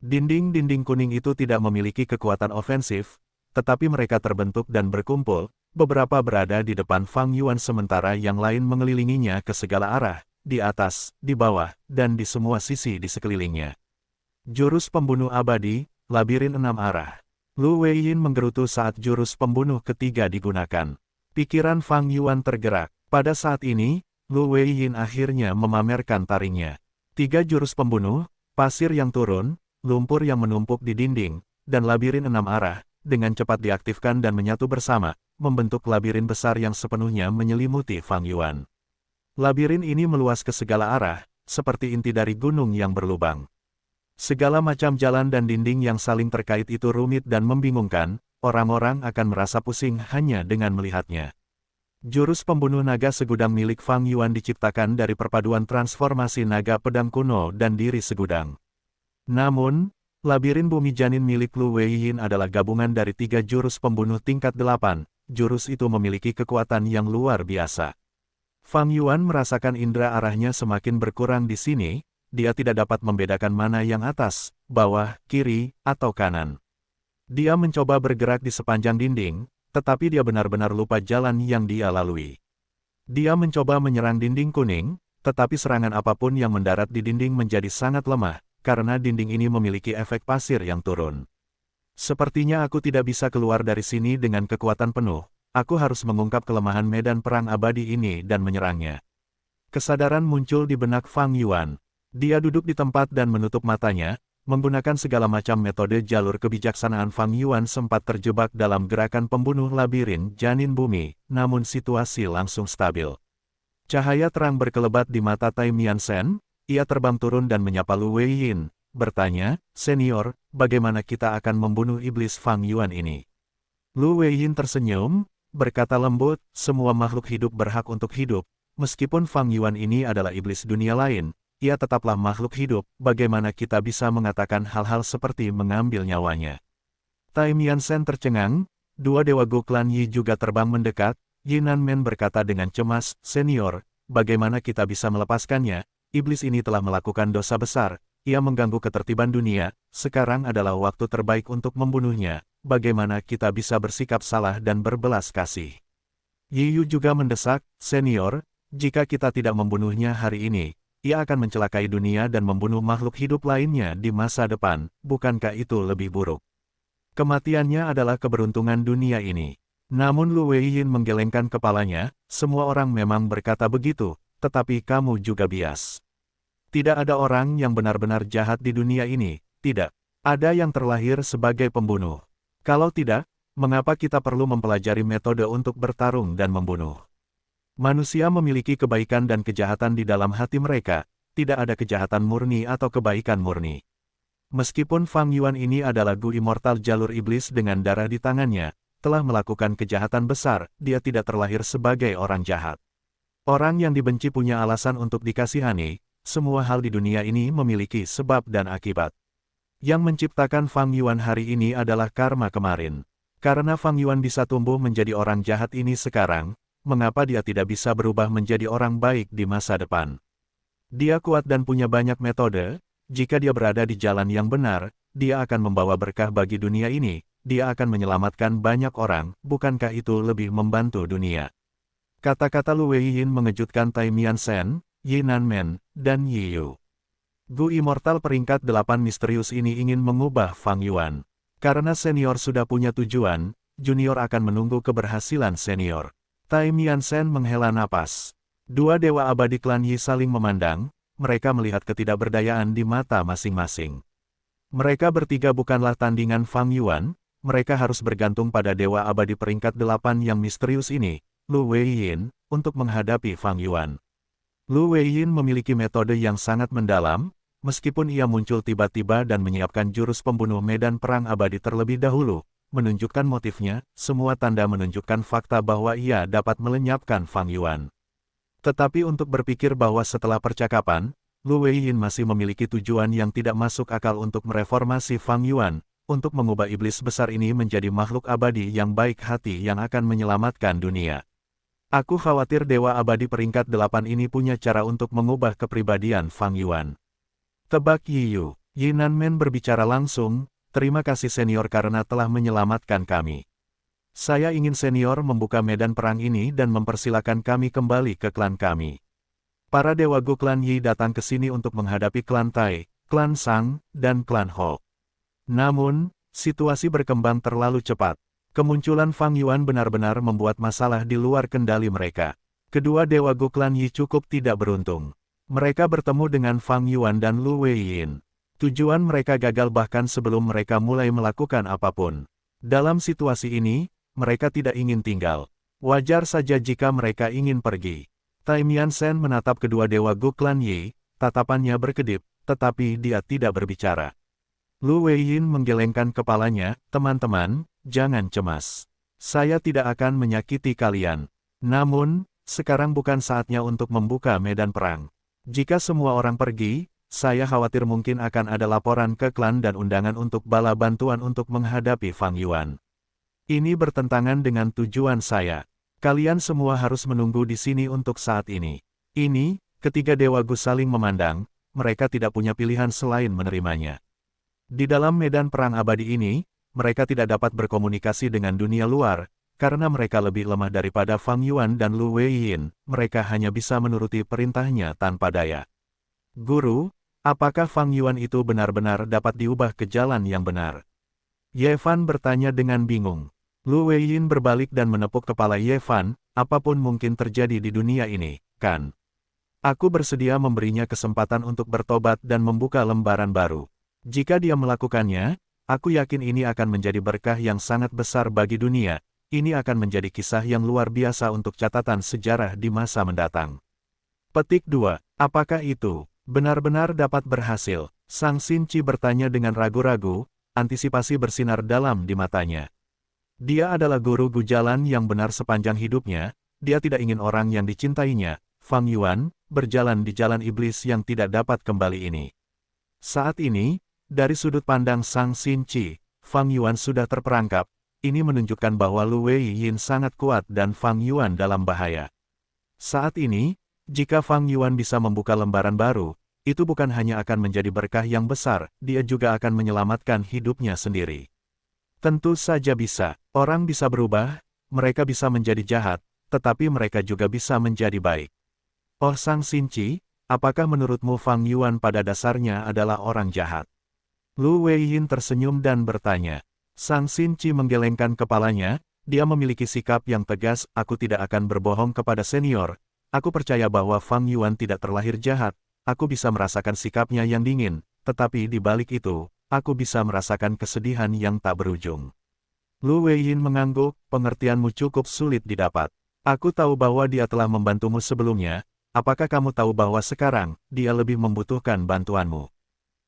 Dinding-dinding kuning itu tidak memiliki kekuatan ofensif, tetapi mereka terbentuk dan berkumpul, beberapa berada di depan Fang Yuan sementara yang lain mengelilinginya ke segala arah, di atas, di bawah, dan di semua sisi di sekelilingnya. Jurus pembunuh abadi, labirin 6 arah. Lu Weiyin menggerutu saat jurus pembunuh ketiga digunakan. Pikiran Fang Yuan tergerak. Pada saat ini, Lu Weiyin akhirnya memamerkan taringnya. 3 jurus pembunuh, pasir yang turun, lumpur yang menumpuk di dinding, dan labirin 6 arah, dengan cepat diaktifkan dan menyatu bersama, membentuk labirin besar yang sepenuhnya menyelimuti Fang Yuan. Labirin ini meluas ke segala arah, seperti inti dari gunung yang berlubang. Segala macam jalan dan dinding yang saling terkait itu rumit dan membingungkan, orang-orang akan merasa pusing hanya dengan melihatnya. Jurus pembunuh naga segudang milik Fang Yuan diciptakan dari perpaduan transformasi naga pedang kuno dan diri segudang. Namun, labirin bumi janin milik Lu Weiyin adalah gabungan dari 3 jurus pembunuh tingkat 8, jurus itu memiliki kekuatan yang luar biasa. Fang Yuan merasakan indera arahnya semakin berkurang di sini, dia tidak dapat membedakan mana yang atas, bawah, kiri, atau kanan. Dia mencoba bergerak di sepanjang dinding, tetapi dia benar-benar lupa jalan yang dia lalui. Dia mencoba menyerang dinding kuning, tetapi serangan apapun yang mendarat di dinding menjadi sangat lemah, karena dinding ini memiliki efek pasir yang turun. Sepertinya aku tidak bisa keluar dari sini dengan kekuatan penuh, aku harus mengungkap kelemahan medan perang abadi ini dan menyerangnya. Kesadaran muncul di benak Fang Yuan. Dia duduk di tempat dan menutup matanya, menggunakan segala macam metode. Jalur kebijaksanaan Fang Yuan sempat terjebak dalam gerakan pembunuh labirin janin bumi, namun situasi langsung stabil. Cahaya terang berkelebat di mata Tai Miansen, ia terbang turun dan menyapa Lu Weiyin, bertanya, "Senior, bagaimana kita akan membunuh iblis Fang Yuan ini?" Lu Weiyin tersenyum, berkata lembut, "Semua makhluk hidup berhak untuk hidup. Meskipun Fang Yuan ini adalah iblis dunia lain, ia tetaplah makhluk hidup, bagaimana kita bisa mengatakan hal-hal seperti mengambil nyawanya?" Tai Miansen tercengang, dua dewa Gu klan Yi juga terbang mendekat. Yi Nanmen berkata dengan cemas, "Senior, bagaimana kita bisa melepaskannya? Iblis ini telah melakukan dosa besar, ia mengganggu ketertiban dunia, sekarang adalah waktu terbaik untuk membunuhnya. Bagaimana kita bisa bersikap salah dan berbelas kasih?" Yi Yu juga mendesak, "Senior, jika kita tidak membunuhnya hari ini, ia akan mencelakai dunia dan membunuh makhluk hidup lainnya di masa depan, bukankah itu lebih buruk? Kematiannya adalah keberuntungan dunia ini." Namun Lu Weiyin menggelengkan kepalanya, "Semua orang memang berkata begitu, tetapi kamu juga bias. Tidak ada orang yang benar-benar jahat di dunia ini, tidak. Ada yang terlahir sebagai pembunuh. Kalau tidak, mengapa kita perlu mempelajari metode untuk bertarung dan membunuh? Manusia memiliki kebaikan dan kejahatan di dalam hati mereka, tidak ada kejahatan murni atau kebaikan murni. Meskipun Fang Yuan ini adalah Gu Immortal jalur iblis dengan darah di tangannya, telah melakukan kejahatan besar, dia tidak terlahir sebagai orang jahat. Orang yang dibenci punya alasan untuk dikasihani, semua hal di dunia ini memiliki sebab dan akibat. Yang menciptakan Fang Yuan hari ini adalah karma kemarin. Karena Fang Yuan bisa tumbuh menjadi orang jahat ini sekarang, mengapa dia tidak bisa berubah menjadi orang baik di masa depan? Dia kuat dan punya banyak metode, jika dia berada di jalan yang benar, dia akan membawa berkah bagi dunia ini, dia akan menyelamatkan banyak orang, bukankah itu lebih membantu dunia? Kata-kata Lu Weiyin mengejutkan Tai Miansen, Yi Nanmen, dan Yi Yu. Gu Immortal peringkat 8 misterius ini ingin mengubah Fang Yuan. Karena senior sudah punya tujuan, junior akan menunggu keberhasilan senior. Tai Miansen menghela napas. Dua dewa abadi klan Yi saling memandang, mereka melihat ketidakberdayaan di mata masing-masing. Mereka bertiga bukanlah tandingan Fang Yuan, mereka harus bergantung pada dewa abadi peringkat 8 yang misterius ini, Lu Weiyin, untuk menghadapi Fang Yuan. Lu Weiyin memiliki metode yang sangat mendalam, meskipun ia muncul tiba-tiba dan menyiapkan jurus pembunuh medan perang abadi terlebih dahulu, menunjukkan motifnya, semua tanda menunjukkan fakta bahwa ia dapat melenyapkan Fang Yuan. Tetapi untuk berpikir bahwa setelah percakapan, Lu Weiyin masih memiliki tujuan yang tidak masuk akal untuk mereformasi Fang Yuan, untuk mengubah iblis besar ini menjadi makhluk abadi yang baik hati yang akan menyelamatkan dunia. Aku khawatir dewa abadi peringkat 8 ini punya cara untuk mengubah kepribadian Fang Yuan. Tebak Yi Yu. Yi Nanmen berbicara langsung, "Terima kasih senior karena telah menyelamatkan kami. Saya ingin senior membuka medan perang ini dan mempersilakan kami kembali ke klan kami." Para dewa Gu klan Yi datang ke sini untuk menghadapi klan Tai, klan Sang, dan klan Ho. Namun, situasi berkembang terlalu cepat. Kemunculan Fang Yuan benar-benar membuat masalah di luar kendali mereka. Kedua dewa Gu klan Yi cukup tidak beruntung. Mereka bertemu dengan Fang Yuan dan Lu Weiyin. Tujuan mereka gagal bahkan sebelum mereka mulai melakukan apapun. Dalam situasi ini, mereka tidak ingin tinggal. Wajar saja jika mereka ingin pergi. Tai Miansen menatap kedua dewa Gu klan Yi, tatapannya berkedip, tetapi dia tidak berbicara. Lu Weiyin menggelengkan kepalanya, "Teman-teman, jangan cemas. Saya tidak akan menyakiti kalian. Namun, sekarang bukan saatnya untuk membuka medan perang. Jika semua orang pergi, saya khawatir mungkin akan ada laporan ke klan dan undangan untuk bala bantuan untuk menghadapi Fang Yuan. Ini bertentangan dengan tujuan saya. Kalian semua harus menunggu di sini untuk saat ini." Ini, ketiga dewa Gu saling memandang, mereka tidak punya pilihan selain menerimanya. Di dalam medan perang abadi ini, mereka tidak dapat berkomunikasi dengan dunia luar, karena mereka lebih lemah daripada Fang Yuan dan Lu Weiyin, mereka hanya bisa menuruti perintahnya tanpa daya. "Guru, apakah Fang Yuan itu benar-benar dapat diubah ke jalan yang benar?" Ye Fan bertanya dengan bingung. Lu Weiyin berbalik dan menepuk kepala Ye Fan, "Apapun mungkin terjadi di dunia ini, kan? Aku bersedia memberinya kesempatan untuk bertobat dan membuka lembaran baru. Jika dia melakukannya, aku yakin ini akan menjadi berkah yang sangat besar bagi dunia. Ini akan menjadi kisah yang luar biasa untuk catatan sejarah di masa mendatang. Petik 2. Apakah itu benar-benar dapat berhasil? Sang Xinchi bertanya dengan ragu-ragu, antisipasi bersinar dalam di matanya. Dia adalah guru gujalan yang benar sepanjang hidupnya, dia tidak ingin orang yang dicintainya, Fang Yuan, berjalan di jalan iblis yang tidak dapat kembali ini. Saat ini, dari sudut pandang Sang Xinchi, Fang Yuan sudah terperangkap. Ini menunjukkan bahwa Lu Weiyin sangat kuat dan Fang Yuan dalam bahaya. Saat ini, jika Fang Yuan bisa membuka lembaran baru, itu bukan hanya akan menjadi berkah yang besar, dia juga akan menyelamatkan hidupnya sendiri. Tentu saja bisa, orang bisa berubah, mereka bisa menjadi jahat, tetapi mereka juga bisa menjadi baik. Oh Sang Xinchi, apakah menurutmu Fang Yuan pada dasarnya adalah orang jahat? Lu Weiyin tersenyum dan bertanya. Sang Xinchi menggelengkan kepalanya, dia memiliki sikap yang tegas, aku tidak akan berbohong kepada senior, aku percaya bahwa Fang Yuan tidak terlahir jahat, aku bisa merasakan sikapnya yang dingin, tetapi di balik itu, aku bisa merasakan kesedihan yang tak berujung. Lu Weiyin mengangguk, pengertianmu cukup sulit didapat. Aku tahu bahwa dia telah membantumu sebelumnya, apakah kamu tahu bahwa sekarang, dia lebih membutuhkan bantuanmu?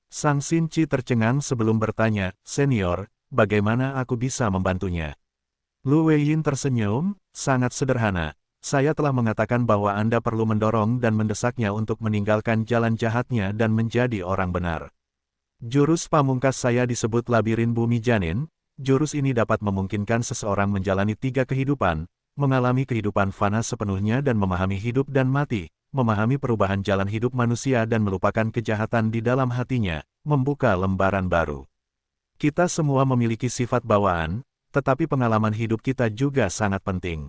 Sang Xinchi tercengang sebelum bertanya, senior, bagaimana aku bisa membantunya? Lu Weiyin tersenyum, sangat sederhana. Saya telah mengatakan bahwa Anda perlu mendorong dan mendesaknya untuk meninggalkan jalan jahatnya dan menjadi orang benar. Jurus pamungkas saya disebut labirin bumi janin. Jurus ini dapat memungkinkan seseorang menjalani 3 kehidupan, mengalami kehidupan fana sepenuhnya dan memahami hidup dan mati, memahami perubahan jalan hidup manusia dan melupakan kejahatan di dalam hatinya, membuka lembaran baru. Kita semua memiliki sifat bawaan, tetapi pengalaman hidup kita juga sangat penting.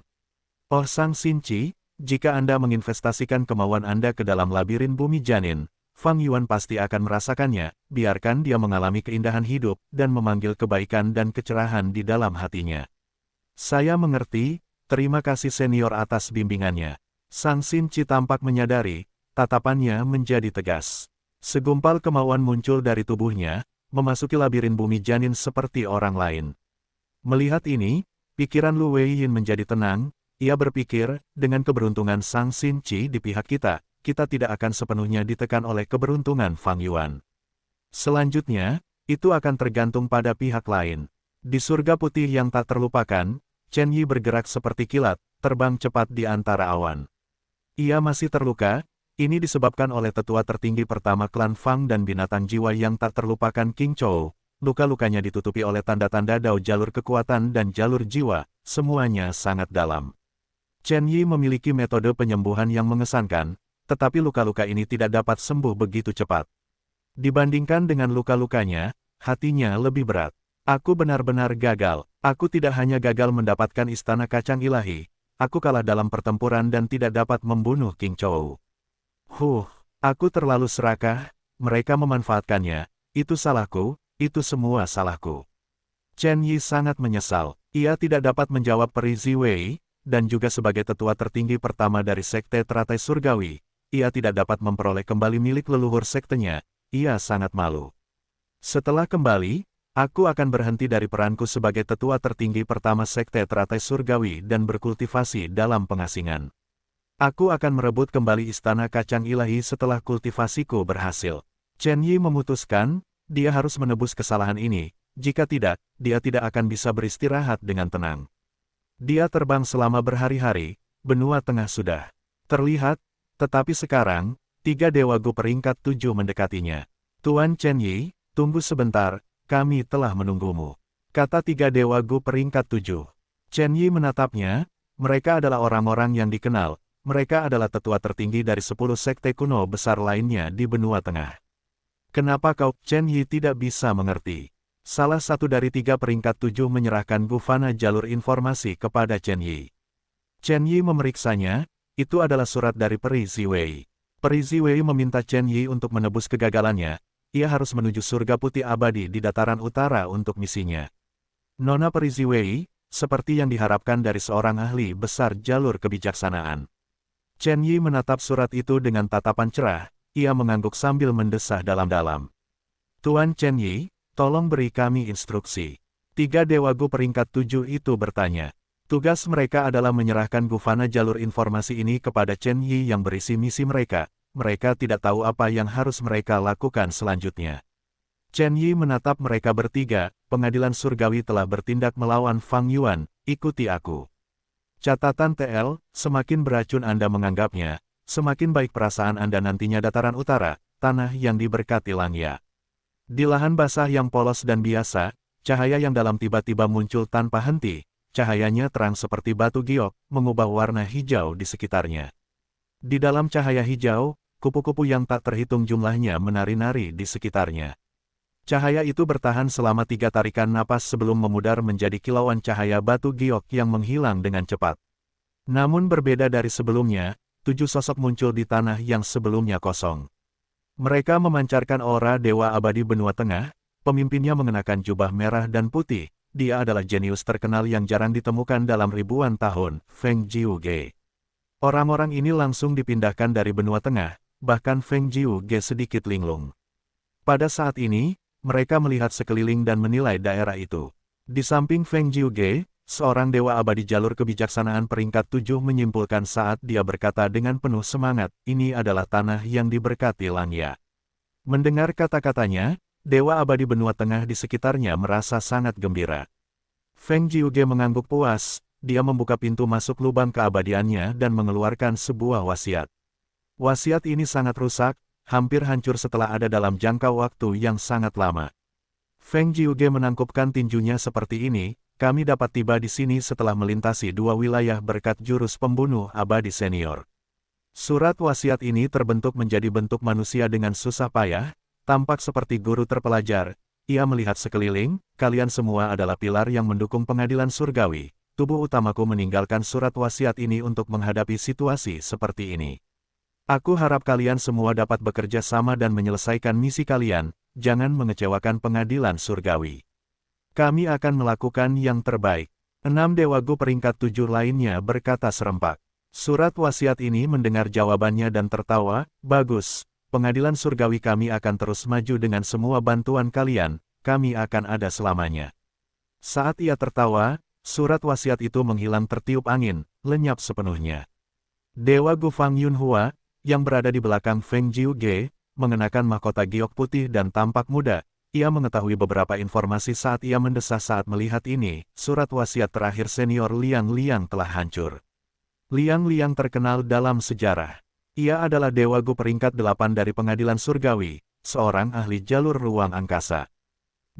Oh Sang Xinchi, jika Anda menginvestasikan kemauan Anda ke dalam labirin bumi janin, Fang Yuan pasti akan merasakannya, biarkan dia mengalami keindahan hidup dan memanggil kebaikan dan kecerahan di dalam hatinya. Saya mengerti, terima kasih senior atas bimbingannya. Sang Xinchi tampak menyadari, tatapannya menjadi tegas. Segumpal kemauan muncul dari tubuhnya, memasuki labirin bumi janin seperti orang lain. Melihat ini, pikiran Lu Weiyin menjadi tenang, ia berpikir, dengan keberuntungan Sang Xinchi di pihak kita, kita tidak akan sepenuhnya ditekan oleh keberuntungan Fang Yuan. Selanjutnya, itu akan tergantung pada pihak lain. Di surga putih yang tak terlupakan, Chen Yi bergerak seperti kilat, terbang cepat di antara awan. Ia masih terluka. Ini disebabkan oleh tetua tertinggi pertama klan Fang dan binatang jiwa yang tak terlupakan King Chou. Luka-lukanya ditutupi oleh tanda-tanda dao jalur kekuatan dan jalur jiwa, semuanya sangat dalam. Chen Yi memiliki metode penyembuhan yang mengesankan, tetapi luka-luka ini tidak dapat sembuh begitu cepat. Dibandingkan dengan luka-lukanya, hatinya lebih berat. Aku benar-benar gagal. Aku tidak hanya gagal mendapatkan istana kacang ilahi, aku kalah dalam pertempuran dan tidak dapat membunuh King Chou. Aku terlalu serakah, mereka memanfaatkannya, itu salahku, itu semua salahku. Chen Yi sangat menyesal, ia tidak dapat menjawab peri Ziwei, dan juga sebagai tetua tertinggi pertama dari Sekte Teratai Surgawi, ia tidak dapat memperoleh kembali milik leluhur sektenya, ia sangat malu. Setelah kembali, aku akan berhenti dari peranku sebagai tetua tertinggi pertama Sekte Teratai Surgawi dan berkultivasi dalam pengasingan. Aku akan merebut kembali istana kacang ilahi setelah kultivasiku berhasil. Chen Yi memutuskan, dia harus menebus kesalahan ini, jika tidak, dia tidak akan bisa beristirahat dengan tenang. Dia terbang selama berhari-hari, benua tengah sudah terlihat, tetapi sekarang, 3 dewa Gu peringkat 7 mendekatinya. Tuan Chen Yi, tunggu sebentar, kami telah menunggumu, kata 3 dewa Gu peringkat 7. Chen Yi menatapnya, mereka adalah orang-orang yang dikenal. Mereka adalah tetua tertinggi dari 10 sekte kuno besar lainnya di benua tengah. Kenapa kau, Chen Yi tidak bisa mengerti? Salah satu dari 3 peringkat 7 menyerahkan Gufana jalur informasi kepada Chen Yi. Chen Yi memeriksanya, itu adalah surat dari peri Ziwei. Peri Ziwei meminta Chen Yi untuk menebus kegagalannya, ia harus menuju surga putih abadi di dataran utara untuk misinya. Nona peri Ziwei, seperti yang diharapkan dari seorang ahli besar jalur kebijaksanaan. Chen Yi menatap surat itu dengan tatapan cerah, ia mengangguk sambil mendesah dalam-dalam. Tuan Chen Yi, tolong beri kami instruksi. 3 Dewa Gu peringkat 7 itu bertanya. Tugas mereka adalah menyerahkan Gufana jalur informasi ini kepada Chen Yi yang berisi misi mereka. Mereka tidak tahu apa yang harus mereka lakukan selanjutnya. Chen Yi menatap mereka bertiga, pengadilan surgawi telah bertindak melawan Fang Yuan, ikuti aku. Catatan TL, semakin beracun Anda menganggapnya, semakin baik perasaan Anda nantinya. Dataran utara, tanah yang diberkati Langya. Di lahan basah yang polos dan biasa, cahaya yang dalam tiba-tiba muncul tanpa henti, cahayanya terang seperti batu giok, mengubah warna hijau di sekitarnya. Di dalam cahaya hijau, kupu-kupu yang tak terhitung jumlahnya menari-nari di sekitarnya. Cahaya itu bertahan selama 3 tarikan napas sebelum memudar menjadi kilauan cahaya batu giok yang menghilang dengan cepat. Namun berbeda dari sebelumnya, 7 sosok muncul di tanah yang sebelumnya kosong. Mereka memancarkan aura Dewa Abadi Benua Tengah, pemimpinnya mengenakan jubah merah dan putih, dia adalah jenius terkenal yang jarang ditemukan dalam ribuan tahun, Feng Jiuge. Orang-orang ini langsung dipindahkan dari Benua Tengah, bahkan Feng Jiuge sedikit linglung. Pada saat ini, mereka melihat sekeliling dan menilai daerah itu. Di samping Feng Jiuge, seorang dewa abadi jalur kebijaksanaan peringkat 7 menyimpulkan saat dia berkata dengan penuh semangat, ini adalah tanah yang diberkati Langya. Mendengar kata-katanya, dewa abadi benua tengah di sekitarnya merasa sangat gembira. Feng Jiuge mengangguk puas, dia membuka pintu masuk lubang keabadiannya dan mengeluarkan sebuah wasiat. Wasiat ini sangat rusak, hampir hancur setelah ada dalam jangka waktu yang sangat lama. Feng Jiuge menangkupkan tinjunya seperti ini, kami dapat tiba di sini setelah melintasi 2 wilayah berkat jurus pembunuh abadi senior. Surat wasiat ini terbentuk menjadi bentuk manusia dengan susah payah, tampak seperti guru terpelajar. Ia melihat sekeliling, kalian semua adalah pilar yang mendukung pengadilan surgawi. Tubuh utamaku meninggalkan surat wasiat ini untuk menghadapi situasi seperti ini. Aku harap kalian semua dapat bekerja sama dan menyelesaikan misi kalian, jangan mengecewakan pengadilan surgawi. Kami akan melakukan yang terbaik. 6 Dewa Gu peringkat 7 lainnya berkata serempak. Surat wasiat ini mendengar jawabannya dan tertawa, bagus, pengadilan surgawi kami akan terus maju dengan semua bantuan kalian, kami akan ada selamanya. Saat ia tertawa, surat wasiat itu menghilang tertiup angin, lenyap sepenuhnya. Dewa Gu Fang Yunhua, yang berada di belakang Feng Jiuge, mengenakan mahkota giok putih dan tampak muda. Ia mengetahui beberapa informasi saat ia mendesah saat melihat ini, surat wasiat terakhir senior Liang Liang telah hancur. Liang Liang terkenal dalam sejarah. Ia adalah Dewa Gu peringkat 8 dari pengadilan surgawi, seorang ahli jalur ruang angkasa.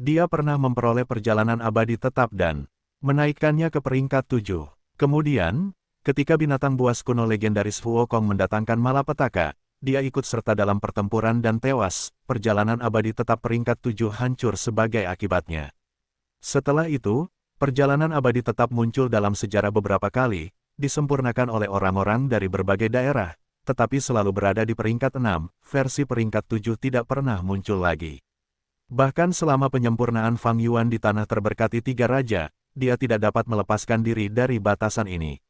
Dia pernah memperoleh perjalanan abadi tetap dan menaikkannya ke peringkat 7. Kemudian, ketika binatang buas kuno legendaris Wukong mendatangkan malapetaka, dia ikut serta dalam pertempuran dan tewas, perjalanan abadi tetap peringkat 7 hancur sebagai akibatnya. Setelah itu, perjalanan abadi tetap muncul dalam sejarah beberapa kali, disempurnakan oleh orang-orang dari berbagai daerah, tetapi selalu berada di peringkat 6, versi peringkat 7 tidak pernah muncul lagi. Bahkan selama penyempurnaan Fang Yuan di tanah terberkati 3 raja, dia tidak dapat melepaskan diri dari batasan ini.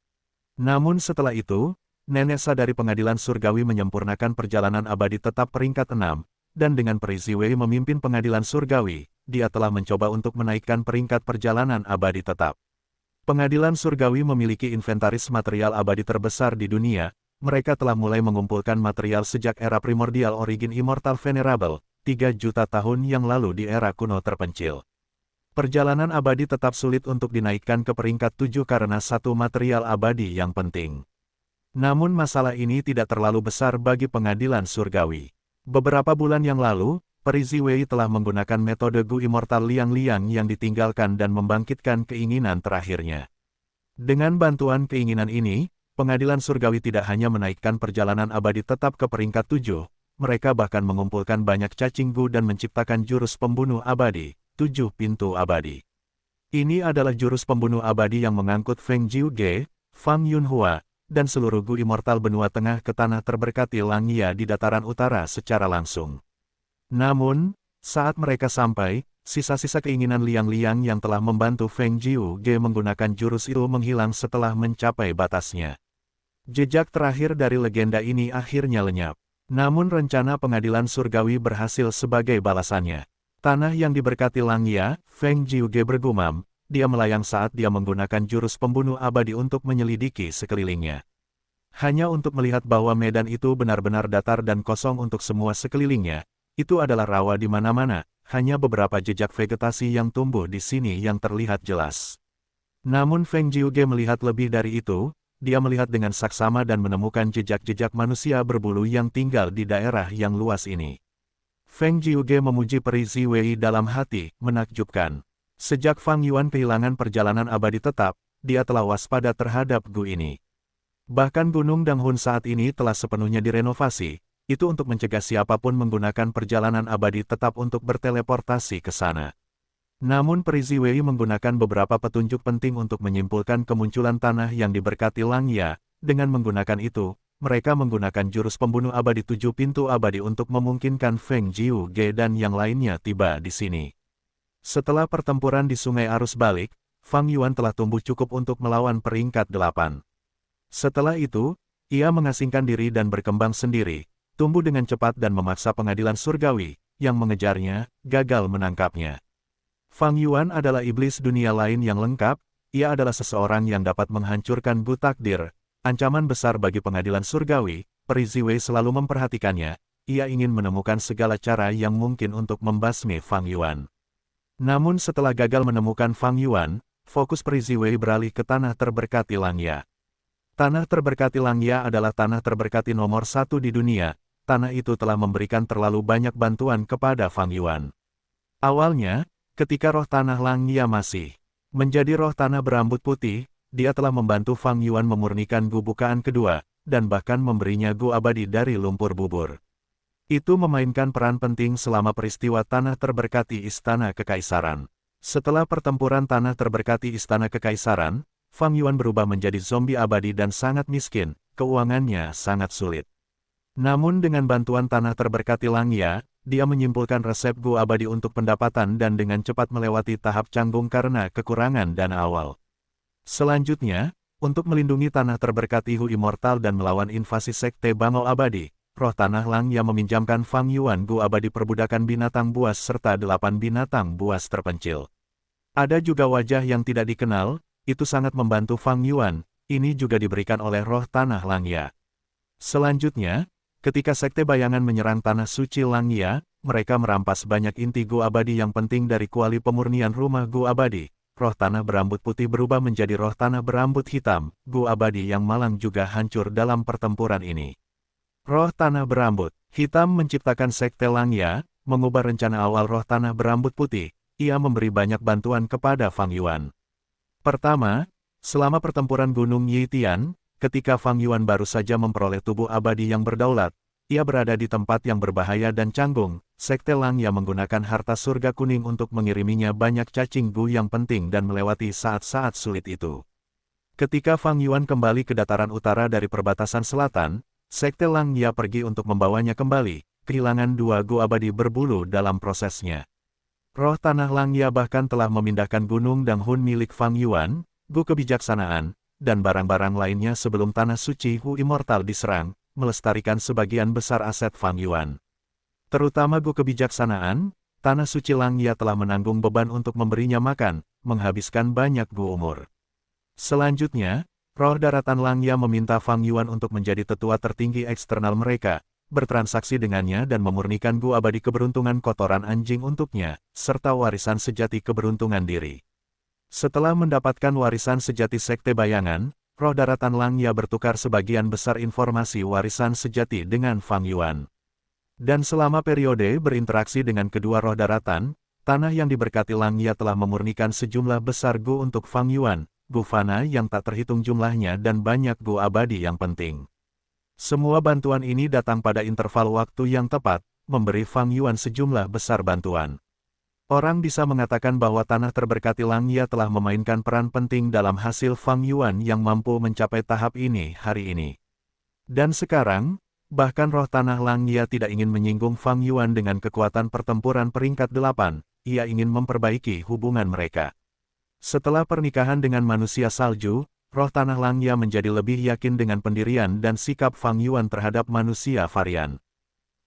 Namun setelah itu, Nenek Sa dari pengadilan surgawi menyempurnakan perjalanan abadi tetap peringkat 6, dan dengan Perisi Wei memimpin pengadilan surgawi, dia telah mencoba untuk menaikkan peringkat perjalanan abadi tetap. Pengadilan surgawi memiliki inventaris material abadi terbesar di dunia, mereka telah mulai mengumpulkan material sejak era primordial Origin Immortal Venerable, 3 juta tahun yang lalu di era kuno terpencil. Perjalanan abadi tetap sulit untuk dinaikkan ke peringkat 7 karena satu material abadi yang penting. Namun masalah ini tidak terlalu besar bagi pengadilan surgawi. Beberapa bulan yang lalu, Perisi Wei telah menggunakan metode Gu Immortal Liang Liang yang ditinggalkan dan membangkitkan keinginan terakhirnya. Dengan bantuan keinginan ini, pengadilan surgawi tidak hanya menaikkan perjalanan abadi tetap ke peringkat 7, mereka bahkan mengumpulkan banyak cacing Gu dan menciptakan jurus pembunuh abadi. 7 pintu abadi. Ini adalah jurus pembunuh abadi yang mengangkut Feng Jiuge, Fang Yunhua, dan seluruh Gu Immortal benua tengah ke tanah terberkati Langya di dataran utara secara langsung. Namun, saat mereka sampai, sisa-sisa keinginan Liang Liang yang telah membantu Feng Jiuge menggunakan jurus itu menghilang setelah mencapai batasnya. Jejak terakhir dari legenda ini akhirnya lenyap. Namun rencana pengadilan surgawi berhasil sebagai balasannya. Tanah yang diberkati Langya, Feng Jiuge bergumam, dia melayang saat dia menggunakan jurus pembunuh abadi untuk menyelidiki sekelilingnya. Hanya untuk melihat bahwa medan itu benar-benar datar dan kosong untuk semua sekelilingnya, itu adalah rawa di mana-mana, hanya beberapa jejak vegetasi yang tumbuh di sini yang terlihat jelas. Namun Feng Jiuge melihat lebih dari itu, dia melihat dengan saksama dan menemukan jejak-jejak manusia berbulu yang tinggal di daerah yang luas ini. Feng Jiuge memuji peri Ziwei dalam hati, menakjubkan. Sejak Fang Yuan kehilangan perjalanan abadi tetap, dia telah waspada terhadap gu ini. Bahkan Gunung Danghun saat ini telah sepenuhnya direnovasi, itu untuk mencegah siapapun menggunakan perjalanan abadi tetap untuk berteleportasi ke sana. Namun peri Ziwei menggunakan beberapa petunjuk penting untuk menyimpulkan kemunculan tanah yang diberkati Langya. Dengan menggunakan itu, mereka menggunakan jurus pembunuh abadi 7 pintu abadi untuk memungkinkan Feng Jiuge dan yang lainnya tiba di sini. Setelah pertempuran di Sungai Arus Balik, Fang Yuan telah tumbuh cukup untuk melawan peringkat 8. Setelah itu, ia mengasingkan diri dan berkembang sendiri, tumbuh dengan cepat dan memaksa pengadilan surgawi, yang mengejarnya, gagal menangkapnya. Fang Yuan adalah iblis dunia lain yang lengkap, ia adalah seseorang yang dapat menghancurkan gu takdir, ancaman besar bagi pengadilan surgawi, peri Ziwei selalu memperhatikannya, ia ingin menemukan segala cara yang mungkin untuk membasmi Fang Yuan. Namun setelah gagal menemukan Fang Yuan, fokus peri Ziwei beralih ke tanah terberkati Langya. Tanah terberkati Langya adalah tanah terberkati nomor 1 di dunia, tanah itu telah memberikan terlalu banyak bantuan kepada Fang Yuan. Awalnya, ketika roh tanah Langya masih menjadi roh tanah berambut putih, dia telah membantu Fang Yuan memurnikan gu bukaan kedua, dan bahkan memberinya gu abadi dari lumpur bubur. Itu memainkan peran penting selama peristiwa tanah terberkati Istana Kekaisaran. Setelah pertempuran tanah terberkati Istana Kekaisaran, Fang Yuan berubah menjadi zombie abadi dan sangat miskin, keuangannya sangat sulit. Namun dengan bantuan tanah terberkati Langya, dia menyimpulkan resep gu abadi untuk pendapatan dan dengan cepat melewati tahap canggung karena kekurangan dana awal. Selanjutnya, untuk melindungi tanah terberkati Hu Immortal dan melawan invasi sekte Bangau abadi, roh tanah Langya meminjamkan Fang Yuan gu abadi perbudakan binatang buas serta 8 binatang buas terpencil. Ada juga wajah yang tidak dikenal, itu sangat membantu Fang Yuan, ini juga diberikan oleh roh tanah Langya. Selanjutnya, ketika sekte bayangan menyerang tanah suci Langya, mereka merampas banyak inti gu abadi yang penting dari kuali pemurnian rumah gu abadi. Roh tanah berambut putih berubah menjadi roh tanah berambut hitam, gu abadi yang malang juga hancur dalam pertempuran ini. Roh tanah berambut hitam menciptakan sekte Langya, mengubah rencana awal roh tanah berambut putih, ia memberi banyak bantuan kepada Fang Yuan. Pertama, selama pertempuran Gunung Yitian, ketika Fang Yuan baru saja memperoleh tubuh abadi yang berdaulat, ia berada di tempat yang berbahaya dan canggung, sekte Langya menggunakan harta surga kuning untuk mengiriminya banyak cacing gu yang penting dan melewati saat-saat sulit itu. Ketika Fang Yuan kembali ke dataran utara dari perbatasan selatan, sekte Langya pergi untuk membawanya kembali, kehilangan 2 gu abadi berbulu dalam prosesnya. Roh tanah Langya bahkan telah memindahkan gunung Danghun milik Fang Yuan, gu kebijaksanaan, dan barang-barang lainnya sebelum tanah suci Hu Immortal diserang, melestarikan sebagian besar aset Fang Yuan. Terutama gu kebijaksanaan, tanah suci Langya telah menanggung beban untuk memberinya makan, menghabiskan banyak gu umur. Selanjutnya, roh daratan Langya meminta Fang Yuan untuk menjadi tetua tertinggi eksternal mereka, bertransaksi dengannya dan memurnikan gu abadi keberuntungan kotoran anjing untuknya, serta warisan sejati keberuntungan diri. Setelah mendapatkan warisan sejati sekte bayangan, roh daratan Langya bertukar sebagian besar informasi warisan sejati dengan Fang Yuan. Dan selama periode berinteraksi dengan kedua roh daratan, tanah yang diberkati Langya telah memurnikan sejumlah besar gu untuk Fang Yuan, gu fana yang tak terhitung jumlahnya dan banyak gu abadi yang penting. Semua bantuan ini datang pada interval waktu yang tepat, memberi Fang Yuan sejumlah besar bantuan. Orang bisa mengatakan bahwa tanah terberkati Langya telah memainkan peran penting dalam hasil Fang Yuan yang mampu mencapai tahap ini hari ini. Dan sekarang, bahkan roh tanah Langya tidak ingin menyinggung Fang Yuan dengan kekuatan pertempuran peringkat 8, ia ingin memperbaiki hubungan mereka. Setelah pernikahan dengan manusia salju, roh tanah Langya menjadi lebih yakin dengan pendirian dan sikap Fang Yuan terhadap manusia varian.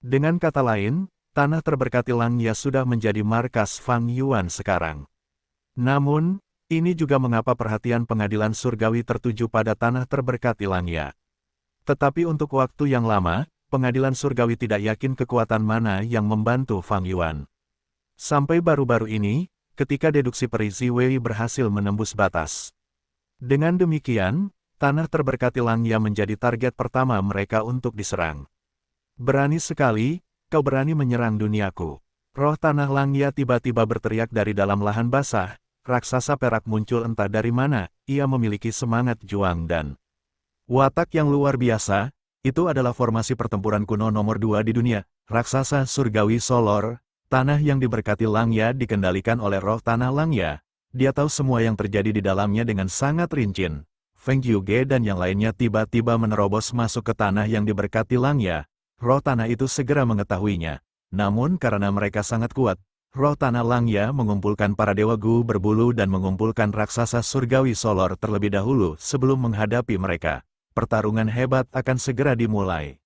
Dengan kata lain, tanah terberkati Langya sudah menjadi markas Fang Yuan sekarang. Namun, ini juga mengapa perhatian pengadilan surgawi tertuju pada tanah terberkati Langya. Tetapi untuk waktu yang lama, pengadilan surgawi tidak yakin kekuatan mana yang membantu Fang Yuan. Sampai baru-baru ini, ketika deduksi peri Ziwei berhasil menembus batas. Dengan demikian, tanah terberkati Langya menjadi target pertama mereka untuk diserang. Berani sekali, kau berani menyerang duniaku. Roh tanah Langya tiba-tiba berteriak dari dalam lahan basah. Raksasa perak muncul entah dari mana, ia memiliki semangat juang dan watak yang luar biasa. Itu adalah formasi pertempuran kuno nomor 2 di dunia, raksasa surgawi Solor. Tanah yang diberkati Langya dikendalikan oleh roh tanah Langya. Dia tahu semua yang terjadi di dalamnya dengan sangat rinci. Feng Yuge dan yang lainnya tiba-tiba menerobos masuk ke tanah yang diberkati Langya. Roh tanah itu segera mengetahuinya. Namun karena mereka sangat kuat, roh tanah Langya mengumpulkan para dewa Gu berbulu dan mengumpulkan raksasa surgawi Solor terlebih dahulu sebelum menghadapi mereka. Pertarungan hebat akan segera dimulai.